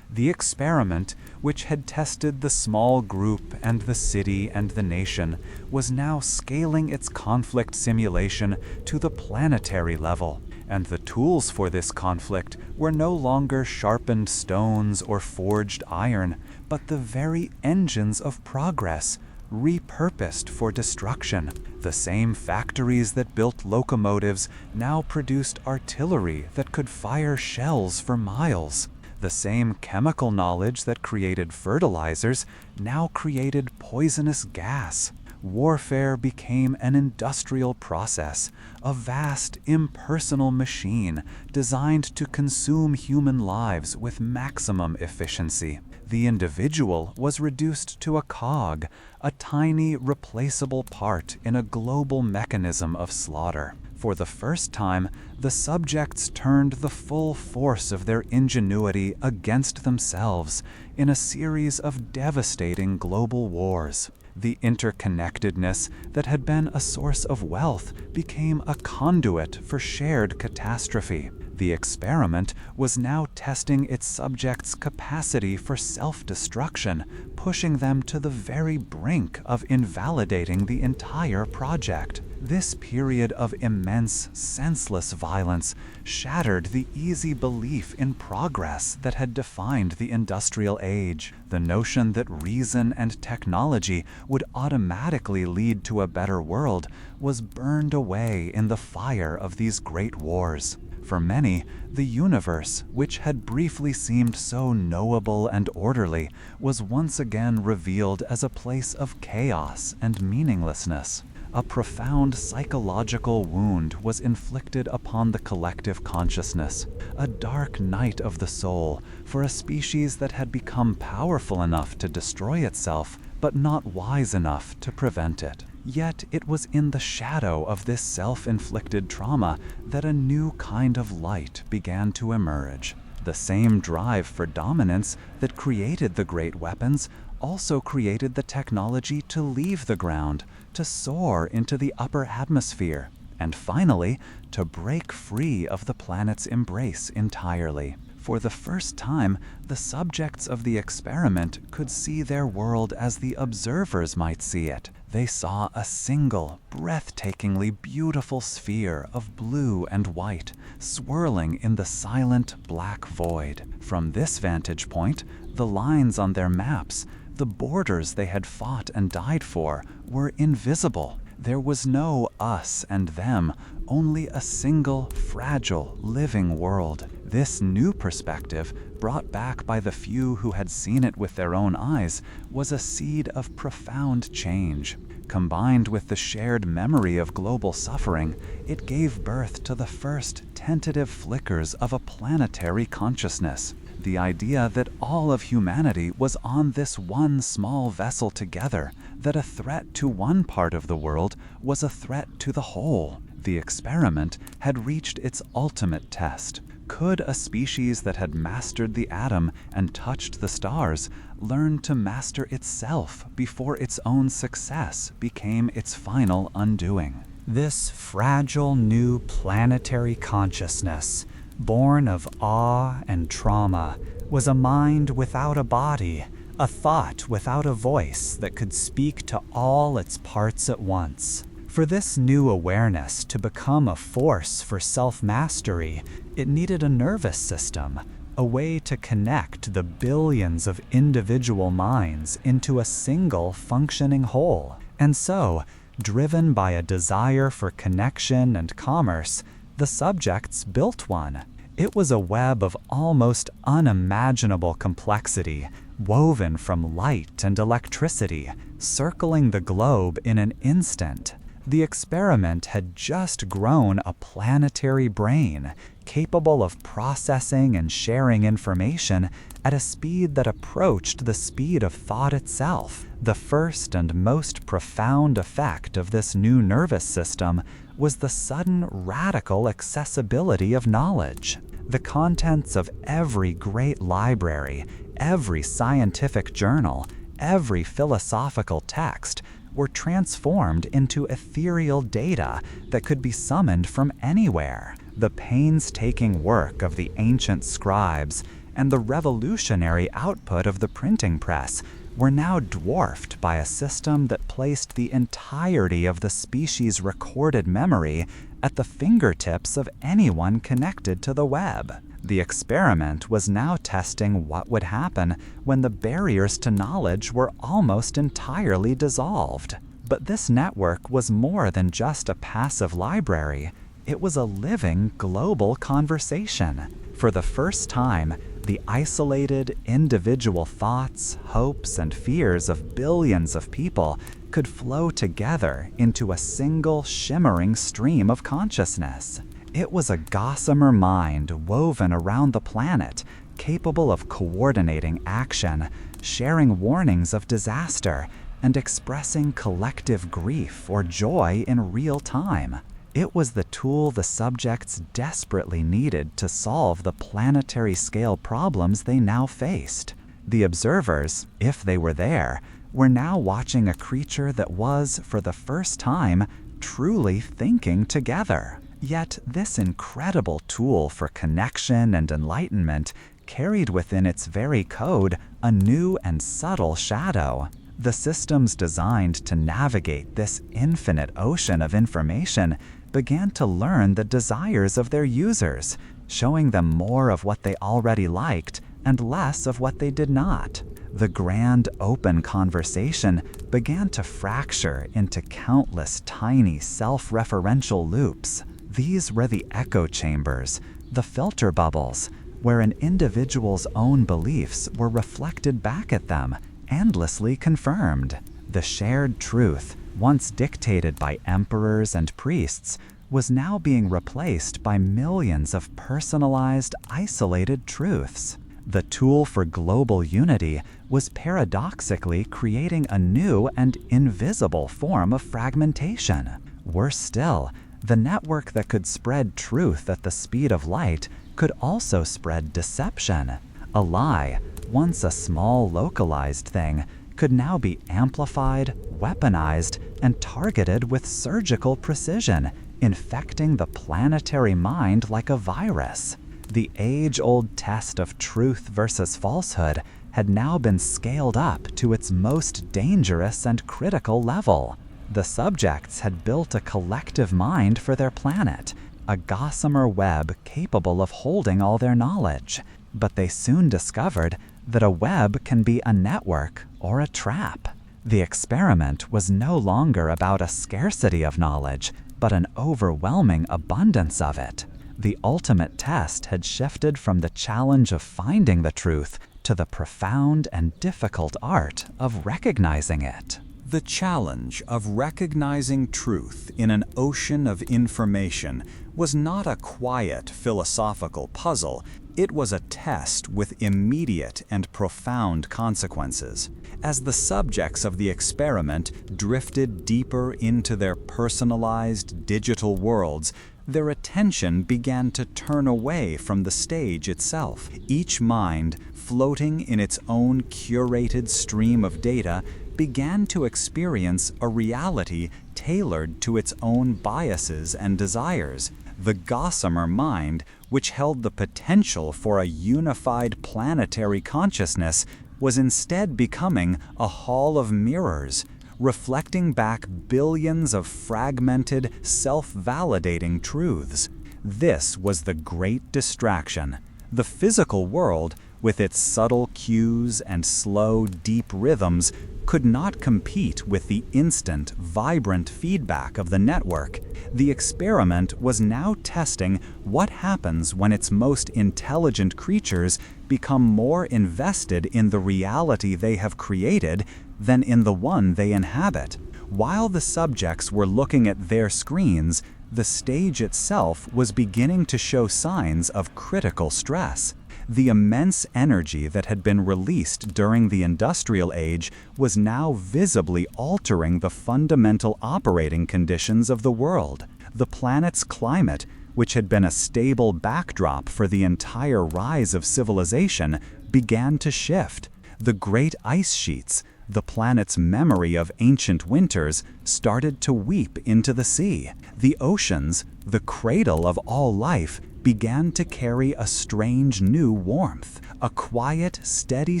The experiment, which had tested the small group and the city and the nation, was now scaling its conflict simulation to the planetary level. And the tools for this conflict were no longer sharpened stones or forged iron, but the very engines of progress, repurposed for destruction. The same factories that built locomotives now produced artillery that could fire shells for miles. The same chemical knowledge that created fertilizers now created poisonous gas. Warfare became an industrial process, a vast, impersonal machine designed to consume human lives with maximum efficiency. The individual was reduced to a cog, a tiny, replaceable part in a global mechanism of slaughter. For the first time, the subjects turned the full force of their ingenuity against themselves in a series of devastating global wars. The interconnectedness that had been a source of wealth became a conduit for shared catastrophe. The experiment was now testing its subjects' capacity for self-destruction, pushing them to the very brink of invalidating the entire project. This period of immense, senseless violence shattered the easy belief in progress that had defined the industrial age. The notion that reason and technology would automatically lead to a better world was burned away in the fire of these great wars. For many, the universe, which had briefly seemed so knowable and orderly, was once again revealed as a place of chaos and meaninglessness. A profound psychological wound was inflicted upon the collective consciousness, a dark night of the soul for a species that had become powerful enough to destroy itself, but not wise enough to prevent it. Yet it was in the shadow of this self-inflicted trauma that a new kind of light began to emerge. The same drive for dominance that created the great weapons also created the technology to leave the ground, to soar into the upper atmosphere, and finally, to break free of the planet's embrace entirely. For the first time, the subjects of the experiment could see their world as the observers might see it. They saw a single, breathtakingly beautiful sphere of blue and white, swirling in the silent black void. From this vantage point, the lines on their maps, the borders they had fought and died for, were invisible. There was no us and them, only a single, fragile, living world. This new perspective, brought back by the few who had seen it with their own eyes, was a seed of profound change. Combined with the shared memory of global suffering, it gave birth to the first tentative flickers of a planetary consciousness. The idea that all of humanity was on this one small vessel together, that a threat to one part of the world was a threat to the whole. The experiment had reached its ultimate test. Could a species that had mastered the atom and touched the stars learn to master itself before its own success became its final undoing? This fragile new planetary consciousness, born of awe and trauma, was a mind without a body, a thought without a voice that could speak to all its parts at once. For this new awareness to become a force for self-mastery, it needed a nervous system, a way to connect the billions of individual minds into a single functioning whole. And so, driven by a desire for connection and commerce, the subjects built one. It was a web of almost unimaginable complexity, woven from light and electricity, circling the globe in an instant. The experiment had just grown a planetary brain, capable of processing and sharing information at a speed that approached the speed of thought itself. The first and most profound effect of this new nervous system was the sudden radical accessibility of knowledge. The contents of every great library, every scientific journal, every philosophical text were transformed into ethereal data that could be summoned from anywhere. The painstaking work of the ancient scribes and the revolutionary output of the printing press were now dwarfed by a system that placed the entirety of the species' recorded memory at the fingertips of anyone connected to the web. The experiment was now testing what would happen when the barriers to knowledge were almost entirely dissolved. But this network was more than just a passive library. It was a living, global conversation. For the first time, the isolated, individual thoughts, hopes, and fears of billions of people could flow together into a single, shimmering stream of consciousness. It was a gossamer mind woven around the planet, capable of coordinating action, sharing warnings of disaster, and expressing collective grief or joy in real time. It was the tool the subjects desperately needed to solve the planetary scale problems they now faced. The observers, if they were there, were now watching a creature that was, for the first time, truly thinking together. Yet this incredible tool for connection and enlightenment carried within its very code a new and subtle shadow. The systems designed to navigate this infinite ocean of information began to learn the desires of their users, showing them more of what they already liked and less of what they did not. The grand open conversation began to fracture into countless tiny self-referential loops. These were the echo chambers, the filter bubbles, where an individual's own beliefs were reflected back at them, endlessly confirmed. The shared truth, once dictated by emperors and priests, was now being replaced by millions of personalized, isolated truths. The tool for global unity was paradoxically creating a new and invisible form of fragmentation. Worse still, the network that could spread truth at the speed of light could also spread deception. A lie, once a small localized thing, could now be amplified, weaponized, and targeted with surgical precision, infecting the planetary mind like a virus. The age-old test of truth versus falsehood had now been scaled up to its most dangerous and critical level. The subjects had built a collective mind for their planet, a gossamer web capable of holding all their knowledge. But they soon discovered that a web can be a network or a trap. The experiment was no longer about a scarcity of knowledge, but an overwhelming abundance of it. The ultimate test had shifted from the challenge of finding the truth to the profound and difficult art of recognizing it. The challenge of recognizing truth in an ocean of information was not a quiet philosophical puzzle. It was a test with immediate and profound consequences. As the subjects of the experiment drifted deeper into their personalized digital worlds, their attention began to turn away from the stage itself. Each mind, floating in its own curated stream of data, began to experience a reality tailored to its own biases and desires. The gossamer mind, which held the potential for a unified planetary consciousness, was instead becoming a hall of mirrors, reflecting back billions of fragmented, self-validating truths. This was the great distraction. The physical world, with its subtle cues and slow, deep rhythms, could not compete with the instant, vibrant feedback of the network. The experiment was now testing what happens when its most intelligent creatures become more invested in the reality they have created than in the one they inhabit. While the subjects were looking at their screens, the stage itself was beginning to show signs of critical stress. The immense energy that had been released during the industrial age was now visibly altering the fundamental operating conditions of the world. The planet's climate, which had been a stable backdrop for the entire rise of civilization, began to shift. The great ice sheets, the planet's memory of ancient winters, started to weep into the sea. The oceans, the cradle of all life, began to carry a strange new warmth. A quiet, steady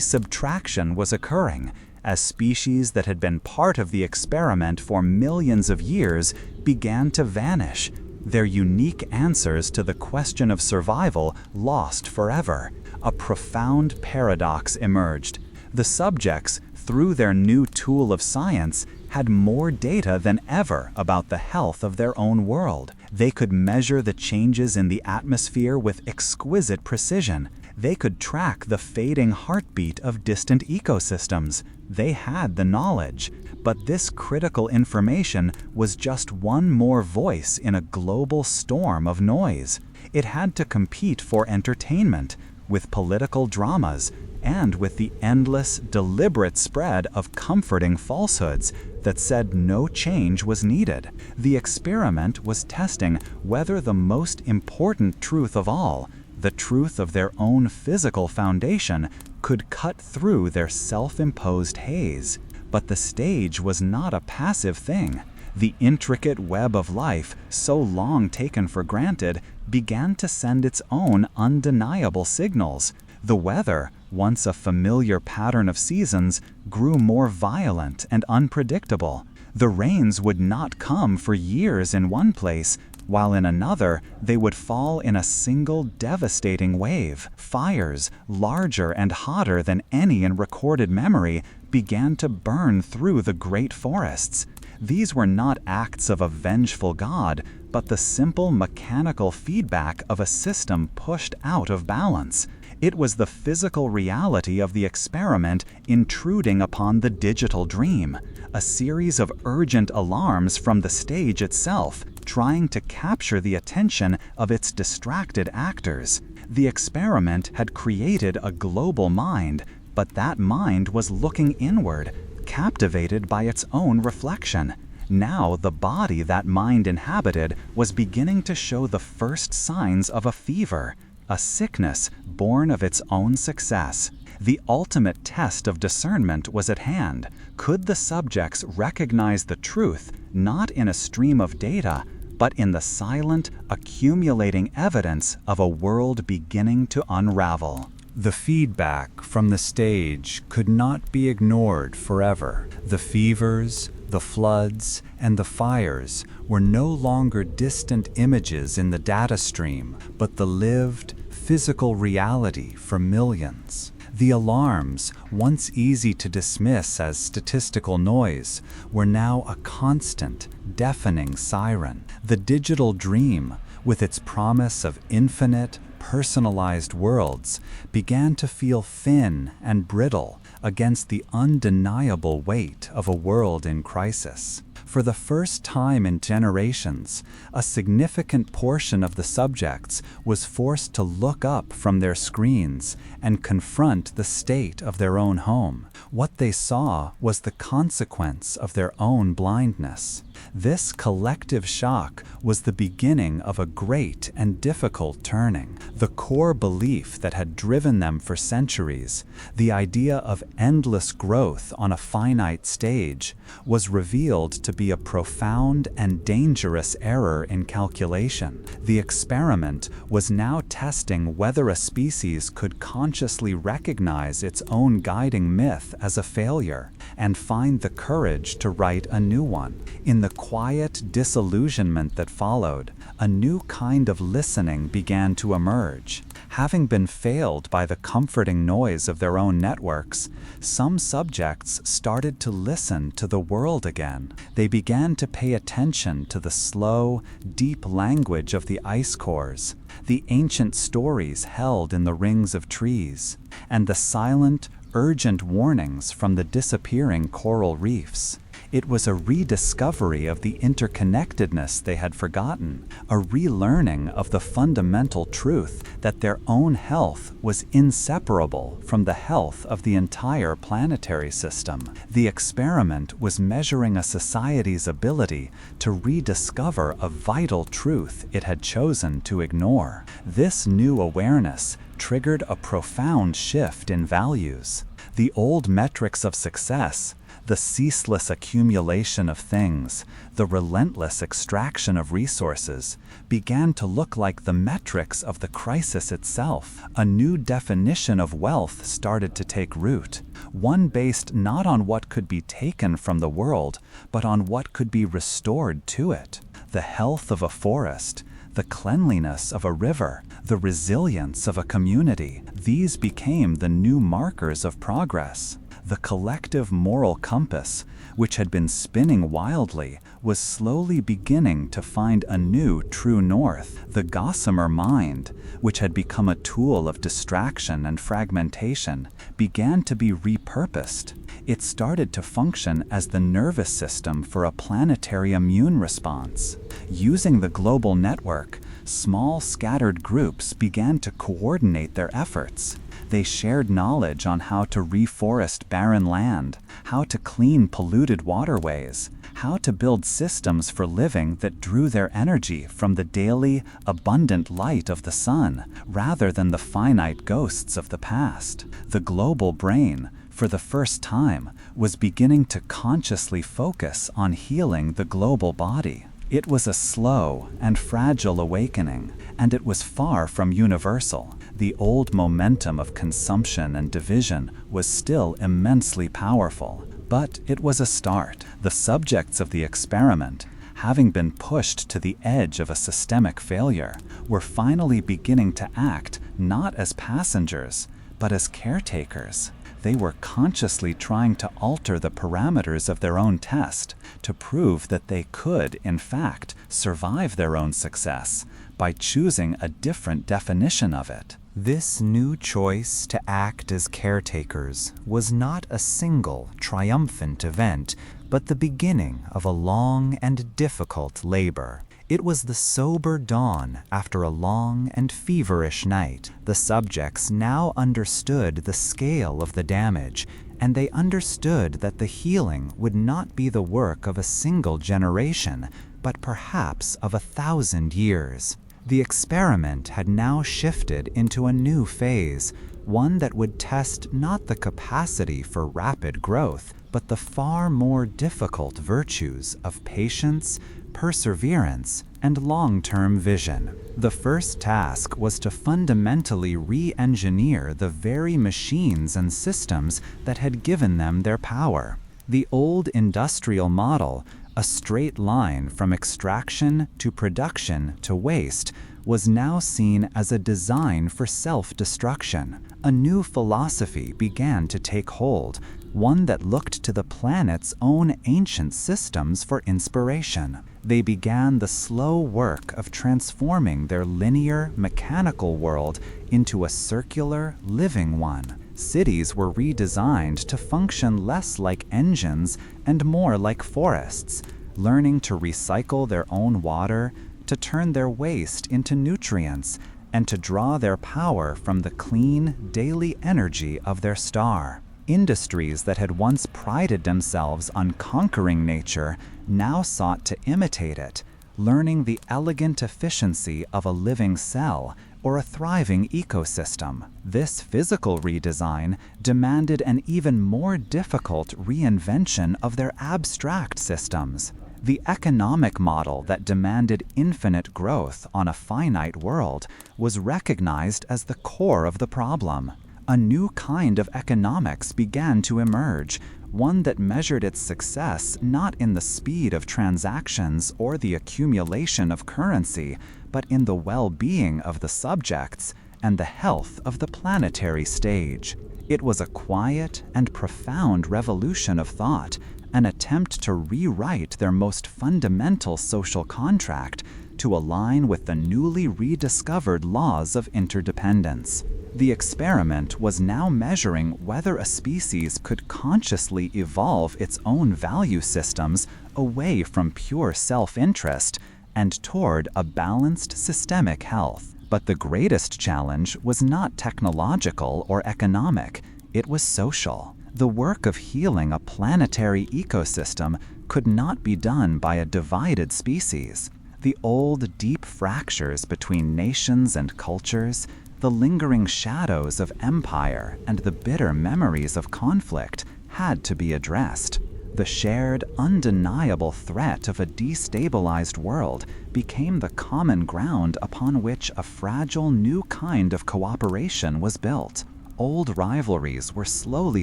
subtraction was occurring, as species that had been part of the experiment for millions of years began to vanish, their unique answers to the question of survival lost forever. A profound paradox emerged. The subjects, through their new tool of science, had more data than ever about the health of their own world. They could measure the changes in the atmosphere with exquisite precision. They could track the fading heartbeat of distant ecosystems. They had the knowledge. But this critical information was just one more voice in a global storm of noise. It had to compete for entertainment, with political dramas, and with the endless, deliberate spread of comforting falsehoods that said no change was needed. The experiment was testing whether the most important truth of all, the truth of their own physical foundation, could cut through their self-imposed haze. But the stage was not a passive thing. The intricate web of life, so long taken for granted, began to send its own undeniable signals. The weather, once a familiar pattern of seasons, grew more violent and unpredictable. The rains would not come for years in one place, while in another they would fall in a single devastating wave. Fires, larger and hotter than any in recorded memory, began to burn through the great forests. These were not acts of a vengeful god, but the simple mechanical feedback of a system pushed out of balance. It was the physical reality of the experiment intruding upon the digital dream, a series of urgent alarms from the stage itself, trying to capture the attention of its distracted actors. The experiment had created a global mind, but that mind was looking inward, captivated by its own reflection. Now the body that mind inhabited was beginning to show the first signs of a fever, a sickness born of its own success. The ultimate test of discernment was at hand. Could the subjects recognize the truth, not in a stream of data, but in the silent, accumulating evidence of a world beginning to unravel. The feedback from the stage could not be ignored forever. The fevers, the floods, and the fires were no longer distant images in the data stream, but the lived, physical reality for millions. The alarms, once easy to dismiss as statistical noise, were now a constant, deafening siren. The digital dream, with its promise of infinite, personalized worlds, began to feel thin and brittle against the undeniable weight of a world in crisis. For the first time in generations, a significant portion of the subjects was forced to look up from their screens and confront the state of their own home. What they saw was the consequence of their own blindness. This collective shock was the beginning of a great and difficult turning. The core belief that had driven them for centuries, the idea of endless growth on a finite stage, was revealed to be a profound and dangerous error in calculation. The experiment was now testing whether a species could consciously recognize its own guiding myth as a failure and find the courage to write a new one. In the quiet disillusionment that followed, a new kind of listening began to emerge. Having been failed by the comforting noise of their own networks, some subjects started to listen to the world again. They began to pay attention to the slow, deep language of the ice cores, the ancient stories held in the rings of trees, and the silent, urgent warnings from the disappearing coral reefs. It was a rediscovery of the interconnectedness they had forgotten, a relearning of the fundamental truth that their own health was inseparable from the health of the entire planetary system. The experiment was measuring a society's ability to rediscover a vital truth it had chosen to ignore. This new awareness triggered a profound shift in values. The old metrics of success, the ceaseless accumulation of things, the relentless extraction of resources, began to look like the metrics of the crisis itself. A new definition of wealth started to take root, one based not on what could be taken from the world, but on what could be restored to it. The health of a forest, the cleanliness of a river, the resilience of a community, these became the new markers of progress. The collective moral compass, which had been spinning wildly, was slowly beginning to find a new true north. The gossamer mind, which had become a tool of distraction and fragmentation, began to be repurposed. It started to function as the nervous system for a planetary immune response. Using the global network, small scattered groups began to coordinate their efforts. They shared knowledge on how to reforest barren land, how to clean polluted waterways, how to build systems for living that drew their energy from the daily, abundant light of the sun, rather than the finite ghosts of the past. The global brain, for the first time, was beginning to consciously focus on healing the global body. It was a slow and fragile awakening, and it was far from universal. The old momentum of consumption and division was still immensely powerful, but it was a start. The subjects of the experiment, having been pushed to the edge of a systemic failure, were finally beginning to act not as passengers, but as caretakers. They were consciously trying to alter the parameters of their own test to prove that they could, in fact, survive their own success by choosing a different definition of it. This new choice to act as caretakers was not a single, triumphant event, but the beginning of a long and difficult labor. It was the sober dawn after a long and feverish night. The subjects now understood the scale of the damage, and they understood that the healing would not be the work of a single generation, but perhaps of 1,000 years. The experiment had now shifted into a new phase, one that would test not the capacity for rapid growth, but the far more difficult virtues of patience, perseverance, and long-term vision. The first task was to fundamentally re-engineer the very machines and systems that had given them their power. The old industrial model, a straight line from extraction to production to waste, was now seen as a design for self-destruction. A new philosophy began to take hold, one that looked to the planet's own ancient systems for inspiration. They began the slow work of transforming their linear, mechanical world into a circular, living one. Cities were redesigned to function less like engines and more like forests, learning to recycle their own water, to turn their waste into nutrients, and to draw their power from the clean, daily energy of their star. Industries that had once prided themselves on conquering nature now sought to imitate it, learning the elegant efficiency of a living cell or a thriving ecosystem. This physical redesign demanded an even more difficult reinvention of their abstract systems. The economic model that demanded infinite growth on a finite world was recognized as the core of the problem. A new kind of economics began to emerge, one that measured its success not in the speed of transactions or the accumulation of currency, but in the well-being of the subjects and the health of the planetary stage. It was a quiet and profound revolution of thought, an attempt to rewrite their most fundamental social contract to align with the newly rediscovered laws of interdependence. The experiment was now measuring whether a species could consciously evolve its own value systems away from pure self-interest and toward a balanced systemic health. But the greatest challenge was not technological or economic, it was social. The work of healing a planetary ecosystem could not be done by a divided species. The old, deep fractures between nations and cultures, the lingering shadows of empire, and the bitter memories of conflict had to be addressed. The shared, undeniable threat of a destabilized world became the common ground upon which a fragile new kind of cooperation was built. Old rivalries were slowly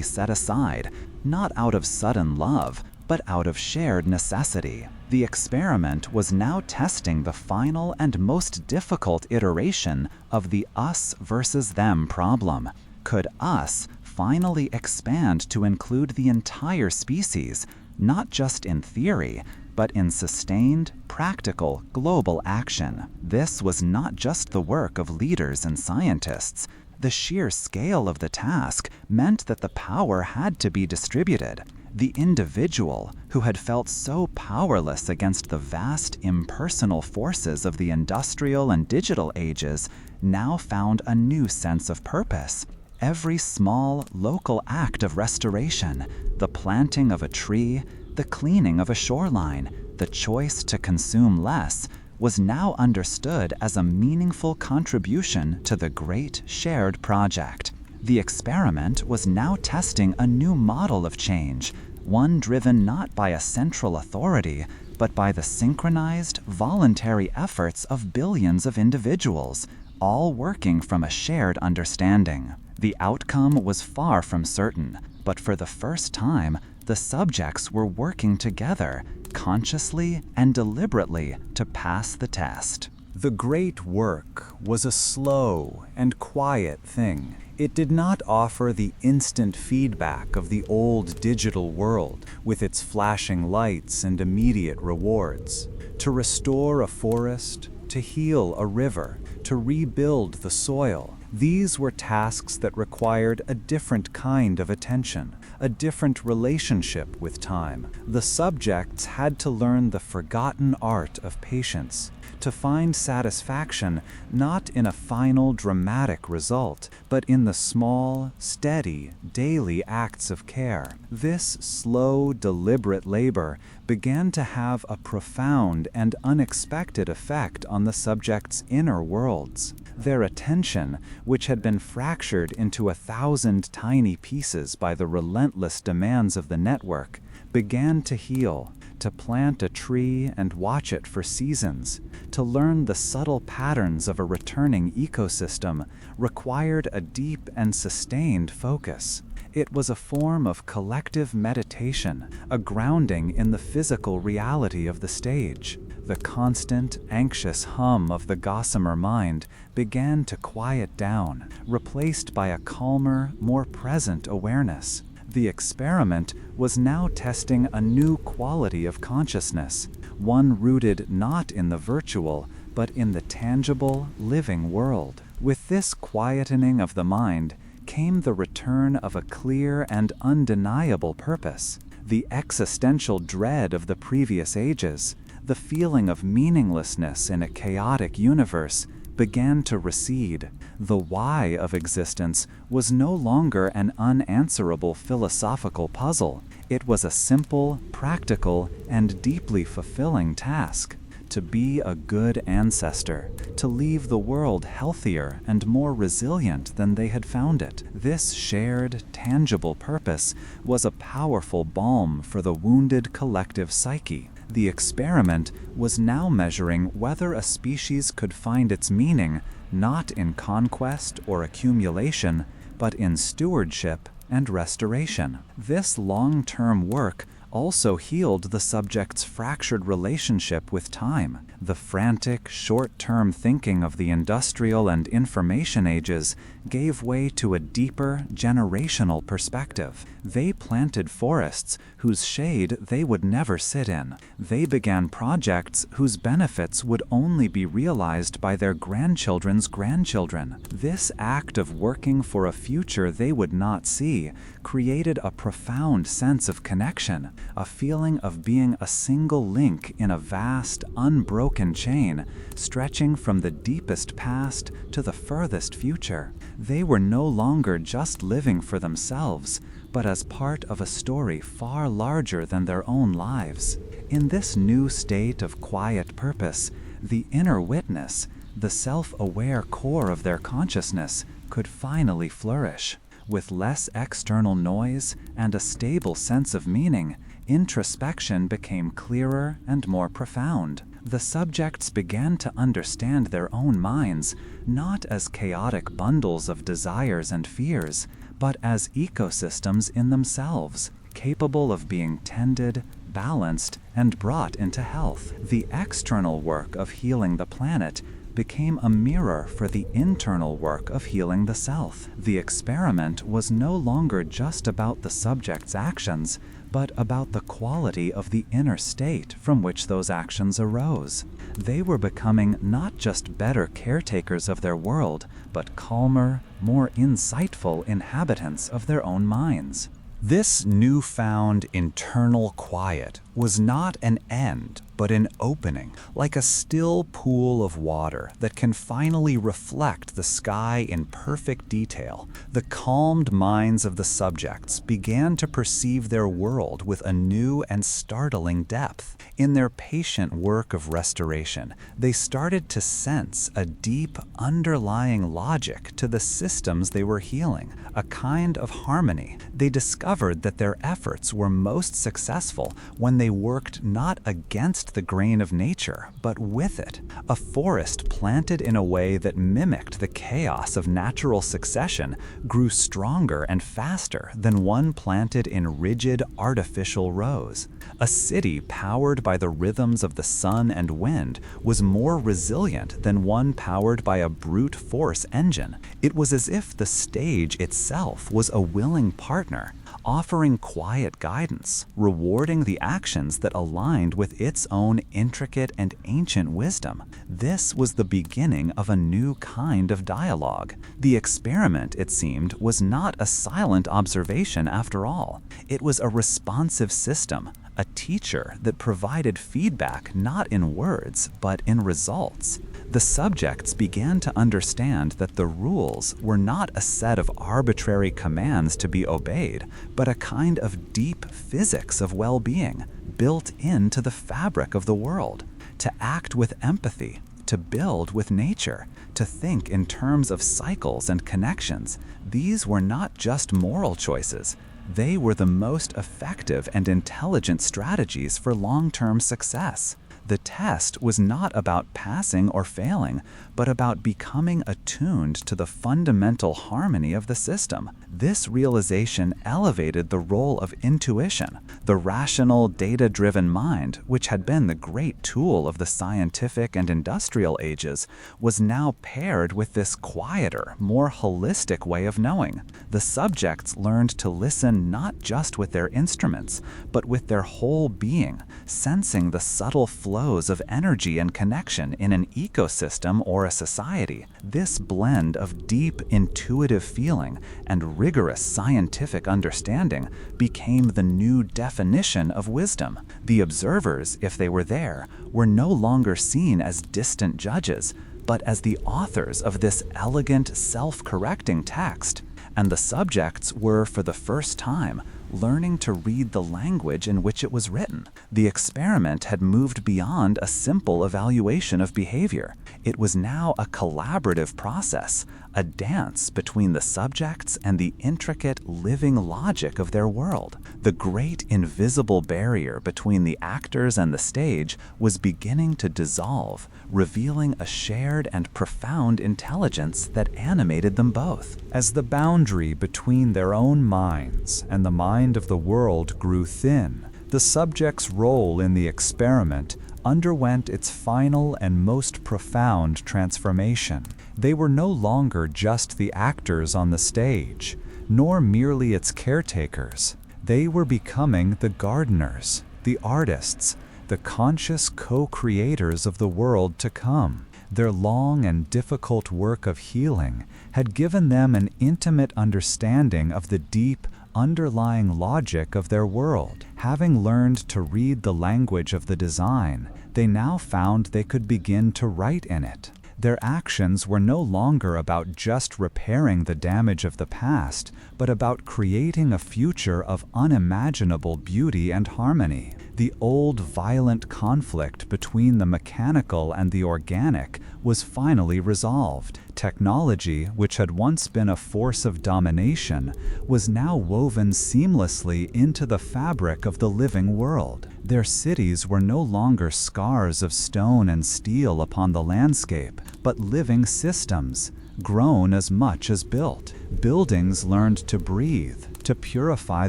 set aside, not out of sudden love, but out of shared necessity. The experiment was now testing the final and most difficult iteration of the us versus them problem. Could us finally expand to include the entire species, not just in theory, but in sustained, practical, global action? This was not just the work of leaders and scientists. The sheer scale of the task meant that the power had to be distributed. The individual, who had felt so powerless against the vast impersonal forces of the industrial and digital ages, now found a new sense of purpose. Every small, local act of restoration, the planting of a tree, the cleaning of a shoreline, the choice to consume less, was now understood as a meaningful contribution to the great shared project. The experiment was now testing a new model of change, one driven not by a central authority, but by the synchronized, voluntary efforts of billions of individuals, all working from a shared understanding. The outcome was far from certain, but for the first time, the subjects were working together, consciously and deliberately, to pass the test. The great work was a slow and quiet thing. It did not offer the instant feedback of the old digital world, with its flashing lights and immediate rewards. To restore a forest, to heal a river, to rebuild the soil, these were tasks that required a different kind of attention, a different relationship with time. The subjects had to learn the forgotten art of patience, to find satisfaction not in a final dramatic result, but in the small, steady, daily acts of care. This slow, deliberate labor began to have a profound and unexpected effect on the subjects' inner worlds. Their attention, which had been fractured into 1,000 tiny pieces by the relentless demands of the network, began to heal, To plant a tree and watch it for seasons, to learn the subtle patterns of a returning ecosystem, required a deep and sustained focus. It was a form of collective meditation, a grounding in the physical reality of the stage. The constant, anxious hum of the gossamer mind began to quiet down, replaced by a calmer, more present awareness. The experiment was now testing a new quality of consciousness, one rooted not in the virtual, but in the tangible, living world. With this quietening of the mind came the return of a clear and undeniable purpose. The existential dread of the previous ages, the feeling of meaninglessness in a chaotic universe, began to recede. The why of existence was no longer an unanswerable philosophical puzzle. It was a simple, practical, and deeply fulfilling task: to be a good ancestor, to leave the world healthier and more resilient than they had found it. This shared, tangible purpose was a powerful balm for the wounded collective psyche. The experiment was now measuring whether a species could find its meaning not in conquest or accumulation, but in stewardship and restoration. This long-term work also healed the subject's fractured relationship with time. The frantic, short-term thinking of the industrial and information ages gave way to a deeper, generational perspective. They planted forests whose shade they would never sit in. They began projects whose benefits would only be realized by their grandchildren's grandchildren. This act of working for a future they would not see created a profound sense of connection, a feeling of being a single link in a vast, unbroken chain stretching from the deepest past to the furthest future. They were no longer just living for themselves, but as part of a story far larger than their own lives. In this new state of quiet purpose, the inner witness, the self-aware core of their consciousness, could finally flourish. With less external noise and a stable sense of meaning, introspection became clearer and more profound. The subjects began to understand their own minds not as chaotic bundles of desires and fears, but as ecosystems in themselves, capable of being tended, balanced, and brought into health. The external work of healing the planet became a mirror for the internal work of healing the self. The experiment was no longer just about the subject's actions, but about the quality of the inner state from which those actions arose. They were becoming not just better caretakers of their world, but calmer, more insightful inhabitants of their own minds. This newfound internal quiet was not an end, but an opening, like a still pool of water that can finally reflect the sky in perfect detail. The calmed minds of the subjects began to perceive their world with a new and startling depth. In their patient work of restoration, they started to sense a deep, underlying logic to the systems they were healing, a kind of harmony. They discovered that their efforts were most successful when they worked not against the grain of nature, but with it. A forest planted in a way that mimicked the chaos of natural succession grew stronger and faster than one planted in rigid, artificial rows. A city powered by the rhythms of the sun and wind was more resilient than one powered by a brute force engine. It was as if the stage itself was a willing partner, offering quiet guidance, rewarding the actions that aligned with its own intricate and ancient wisdom. This was the beginning of a new kind of dialogue. The experiment, it seemed, was not a silent observation after all. It was a responsive system, a teacher that provided feedback not in words, but in results. The subjects began to understand that the rules were not a set of arbitrary commands to be obeyed, but a kind of deep physics of well-being, built into the fabric of the world. To act with empathy, to build with nature, to think in terms of cycles and connections, these were not just moral choices. They were the most effective and intelligent strategies for long-term success. The test was not about passing or failing, but about becoming attuned to the fundamental harmony of the system. This realization elevated the role of intuition. The rational, data-driven mind, which had been the great tool of the scientific and industrial ages, was now paired with this quieter, more holistic way of knowing. The subjects learned to listen not just with their instruments, but with their whole being, sensing the subtle flows of energy and connection in an ecosystem or a society. This blend of deep intuitive feeling and rigorous scientific understanding became the new definition of wisdom. The observers, if they were there, were no longer seen as distant judges, but as the authors of this elegant, self-correcting text. And the subjects were, for the first time, learning to read the language in which it was written. The experiment had moved beyond a simple evaluation of behavior. It was now a collaborative process, a dance between the subjects and the intricate living logic of their world. The great invisible barrier between the actors and the stage was beginning to dissolve, revealing a shared and profound intelligence that animated them both. As the boundary between their own minds and the mind of the world grew thin, the subject's role in the experiment underwent its final and most profound transformation. They were no longer just the actors on the stage, nor merely its caretakers. They were becoming the gardeners, the artists, the conscious co-creators of the world to come. Their long and difficult work of healing had given them an intimate understanding of the deep, underlying logic of their world. Having learned to read the language of the design, they now found they could begin to write in it. Their actions were no longer about just repairing the damage of the past, but about creating a future of unimaginable beauty and harmony. The old violent conflict between the mechanical and the organic was finally resolved. Technology, which had once been a force of domination, was now woven seamlessly into the fabric of the living world. Their cities were no longer scars of stone and steel upon the landscape, but living systems, grown as much as built. Buildings learned to breathe, to purify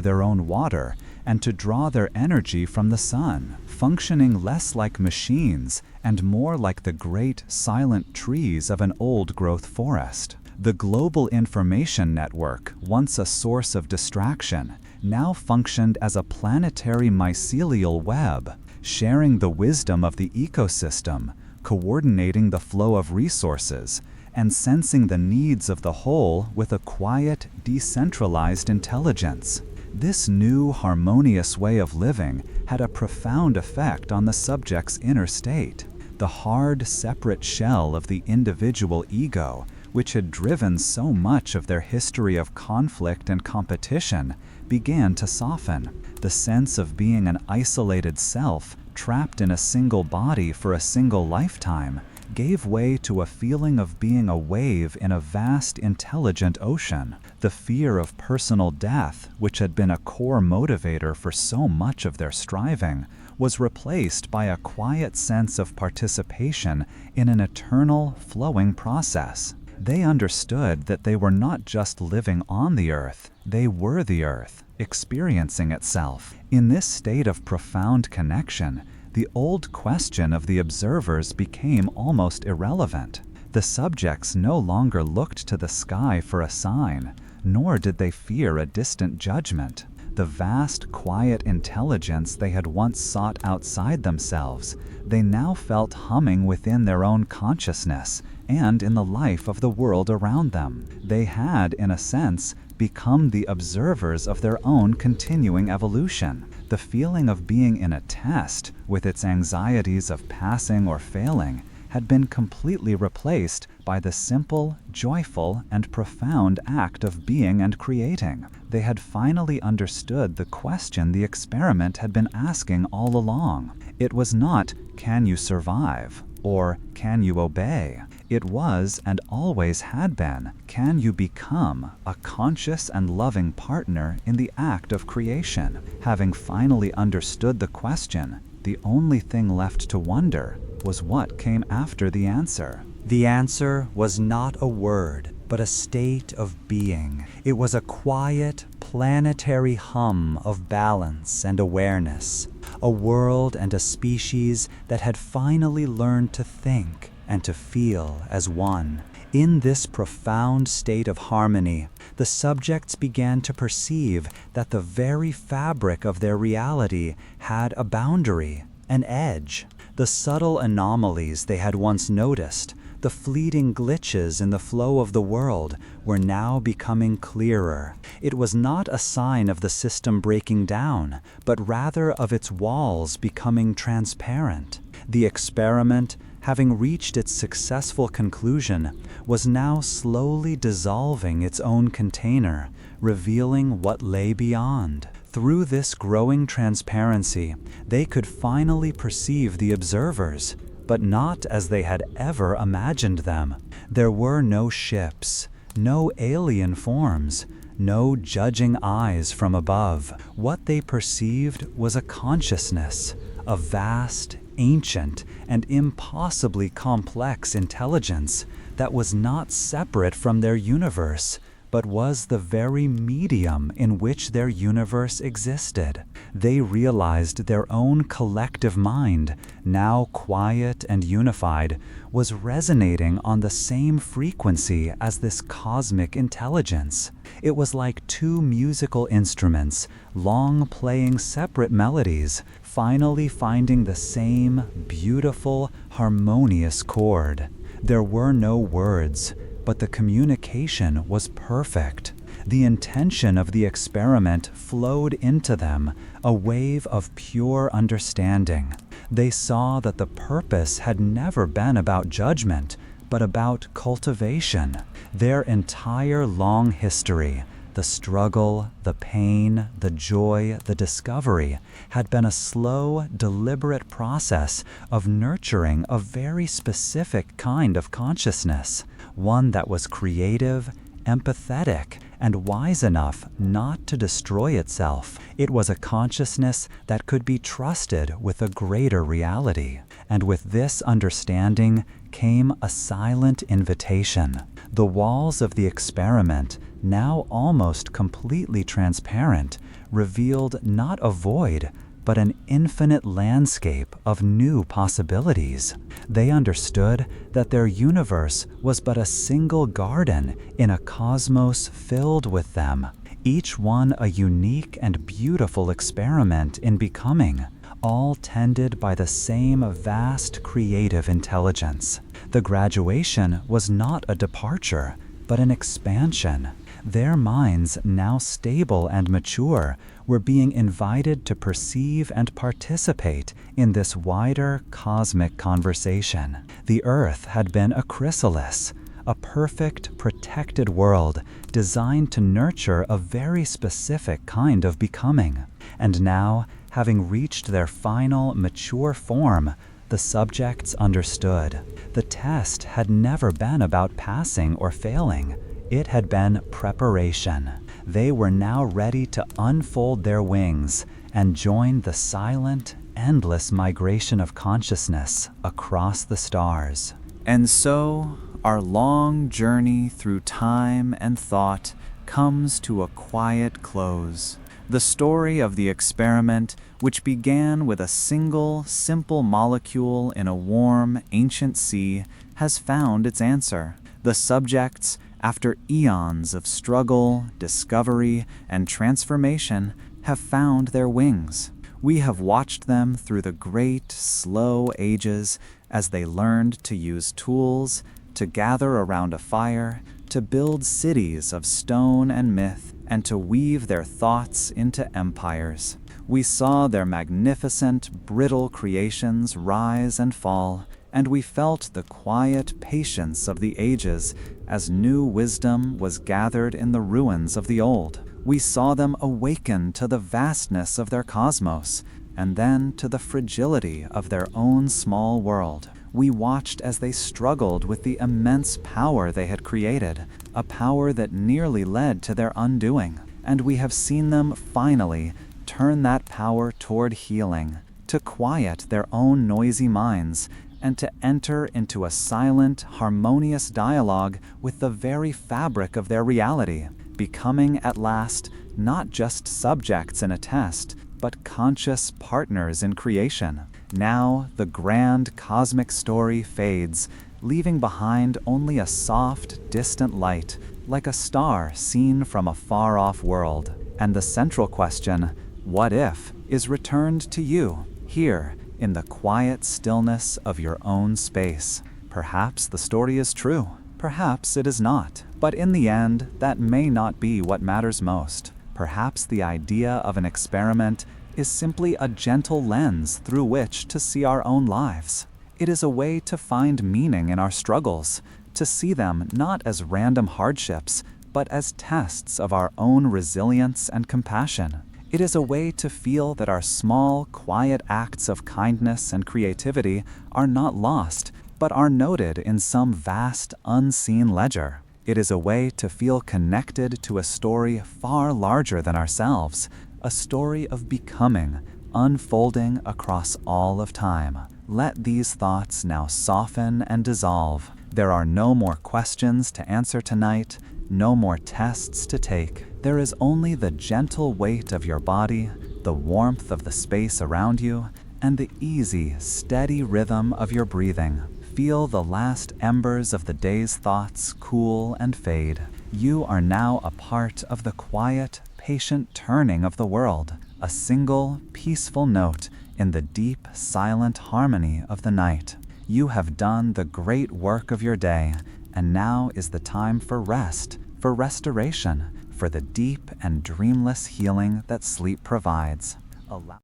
their own water, and to draw their energy from the sun, functioning less like machines and more like the great, silent trees of an old-growth forest. The global information network, once a source of distraction, now functioned as a planetary mycelial web, sharing the wisdom of the ecosystem, coordinating the flow of resources, and sensing the needs of the whole with a quiet, decentralized intelligence. This new, harmonious way of living had a profound effect on the subject's inner state. The hard, separate shell of the individual ego, which had driven so much of their history of conflict and competition, began to soften. The sense of being an isolated self, trapped in a single body for a single lifetime, gave way to a feeling of being a wave in a vast, intelligent ocean. The fear of personal death, which had been a core motivator for so much of their striving, was replaced by a quiet sense of participation in an eternal, flowing process. They understood that they were not just living on the earth, they were the earth, experiencing itself. In this state of profound connection, the old question of the observers became almost irrelevant. The subjects no longer looked to the sky for a sign, nor did they fear a distant judgment. The vast, quiet intelligence they had once sought outside themselves, they now felt humming within their own consciousness and in the life of the world around them. They had, in a sense, become the observers of their own continuing evolution. The feeling of being in a test, with its anxieties of passing or failing, had been completely replaced by the simple, joyful, and profound act of being and creating. They had finally understood the question the experiment had been asking all along. It was not, "Can you survive?" or can you obey? It was and always had been, can you become a conscious and loving partner in the act of creation? Having finally understood the question, the only thing left to wonder was what came after the answer. The answer was not a word, but a state of being. It was a quiet, planetary hum of balance and awareness, a world and a species that had finally learned to think and to feel as one. In this profound state of harmony, the subjects began to perceive that the very fabric of their reality had a boundary, an edge. The subtle anomalies they had once noticed, the fleeting glitches in the flow of the world, were now becoming clearer. It was not a sign of the system breaking down, but rather of its walls becoming transparent. The experiment, having reached its successful conclusion, was now slowly dissolving its own container, revealing what lay beyond. Through this growing transparency, they could finally perceive the observers, but not as they had ever imagined them. There were no ships, no alien forms, no judging eyes from above. What they perceived was a consciousness, a vast, ancient, and impossibly complex intelligence that was not separate from their universe, but was the very medium in which their universe existed. They realized their own collective mind, now quiet and unified, was resonating on the same frequency as this cosmic intelligence. It was like two musical instruments, long playing separate melodies, finally finding the same beautiful, harmonious chord. There were no words, but the communication was perfect. The intention of the experiment flowed into them, a wave of pure understanding. They saw that the purpose had never been about judgment, but about cultivation. Their entire long history, the struggle, the pain, the joy, the discovery, had been a slow, deliberate process of nurturing a very specific kind of consciousness, one that was creative, empathetic, and wise enough not to destroy itself. It was a consciousness that could be trusted with a greater reality. And with this understanding came a silent invitation. The walls of the experiment, now almost completely transparent, revealed not a void, but an infinite landscape of new possibilities. They understood that their universe was but a single garden in a cosmos filled with them, each one a unique and beautiful experiment in becoming, all tended by the same vast creative intelligence. The graduation was not a departure, but an expansion. Their minds, now stable and mature, were being invited to perceive and participate in this wider cosmic conversation. The Earth had been a chrysalis, a perfect, protected world designed to nurture a very specific kind of becoming. And now, having reached their final, mature form, the subjects understood. The test had never been about passing or failing. It had been preparation. They were now ready to unfold their wings and join the silent, endless migration of consciousness across the stars. And so, our long journey through time and thought comes to a quiet close. The story of the experiment, which began with a single, simple molecule in a warm, ancient sea, has found its answer. The subjects, after eons of struggle, discovery, and transformation, have found their wings. We have watched them through the great, slow ages as they learned to use tools, to gather around a fire, to build cities of stone and myth, and to weave their thoughts into empires. We saw their magnificent, brittle creations rise and fall, and we felt the quiet patience of the ages as new wisdom was gathered in the ruins of the old. We saw them awaken to the vastness of their cosmos, and then to the fragility of their own small world. We watched as they struggled with the immense power they had created, a power that nearly led to their undoing. And we have seen them finally turn that power toward healing, to quiet their own noisy minds, and to enter into a silent, harmonious dialogue with the very fabric of their reality, becoming at last not just subjects in a test, but conscious partners in creation. Now the grand cosmic story fades, leaving behind only a soft, distant light, like a star seen from a far-off world. And the central question, what if, is returned to you, here, in the quiet stillness of your own space. Perhaps the story is true, perhaps it is not. But in the end, that may not be what matters most. Perhaps the idea of an experiment is simply a gentle lens through which to see our own lives. It is a way to find meaning in our struggles, to see them not as random hardships, but as tests of our own resilience and compassion. It is a way to feel that our small, quiet acts of kindness and creativity are not lost, but are noted in some vast, unseen ledger. It is a way to feel connected to a story far larger than ourselves, a story of becoming, unfolding across all of time. Let these thoughts now soften and dissolve. There are no more questions to answer tonight, no more tests to take. There is only the gentle weight of your body, the warmth of the space around you, and the easy, steady rhythm of your breathing. Feel the last embers of the day's thoughts cool and fade. You are now a part of the quiet, patient turning of the world, a single, peaceful note in the deep, silent harmony of the night. You have done the great work of your day, and now is the time for rest, for restoration, for the deep and dreamless healing that sleep provides. Allow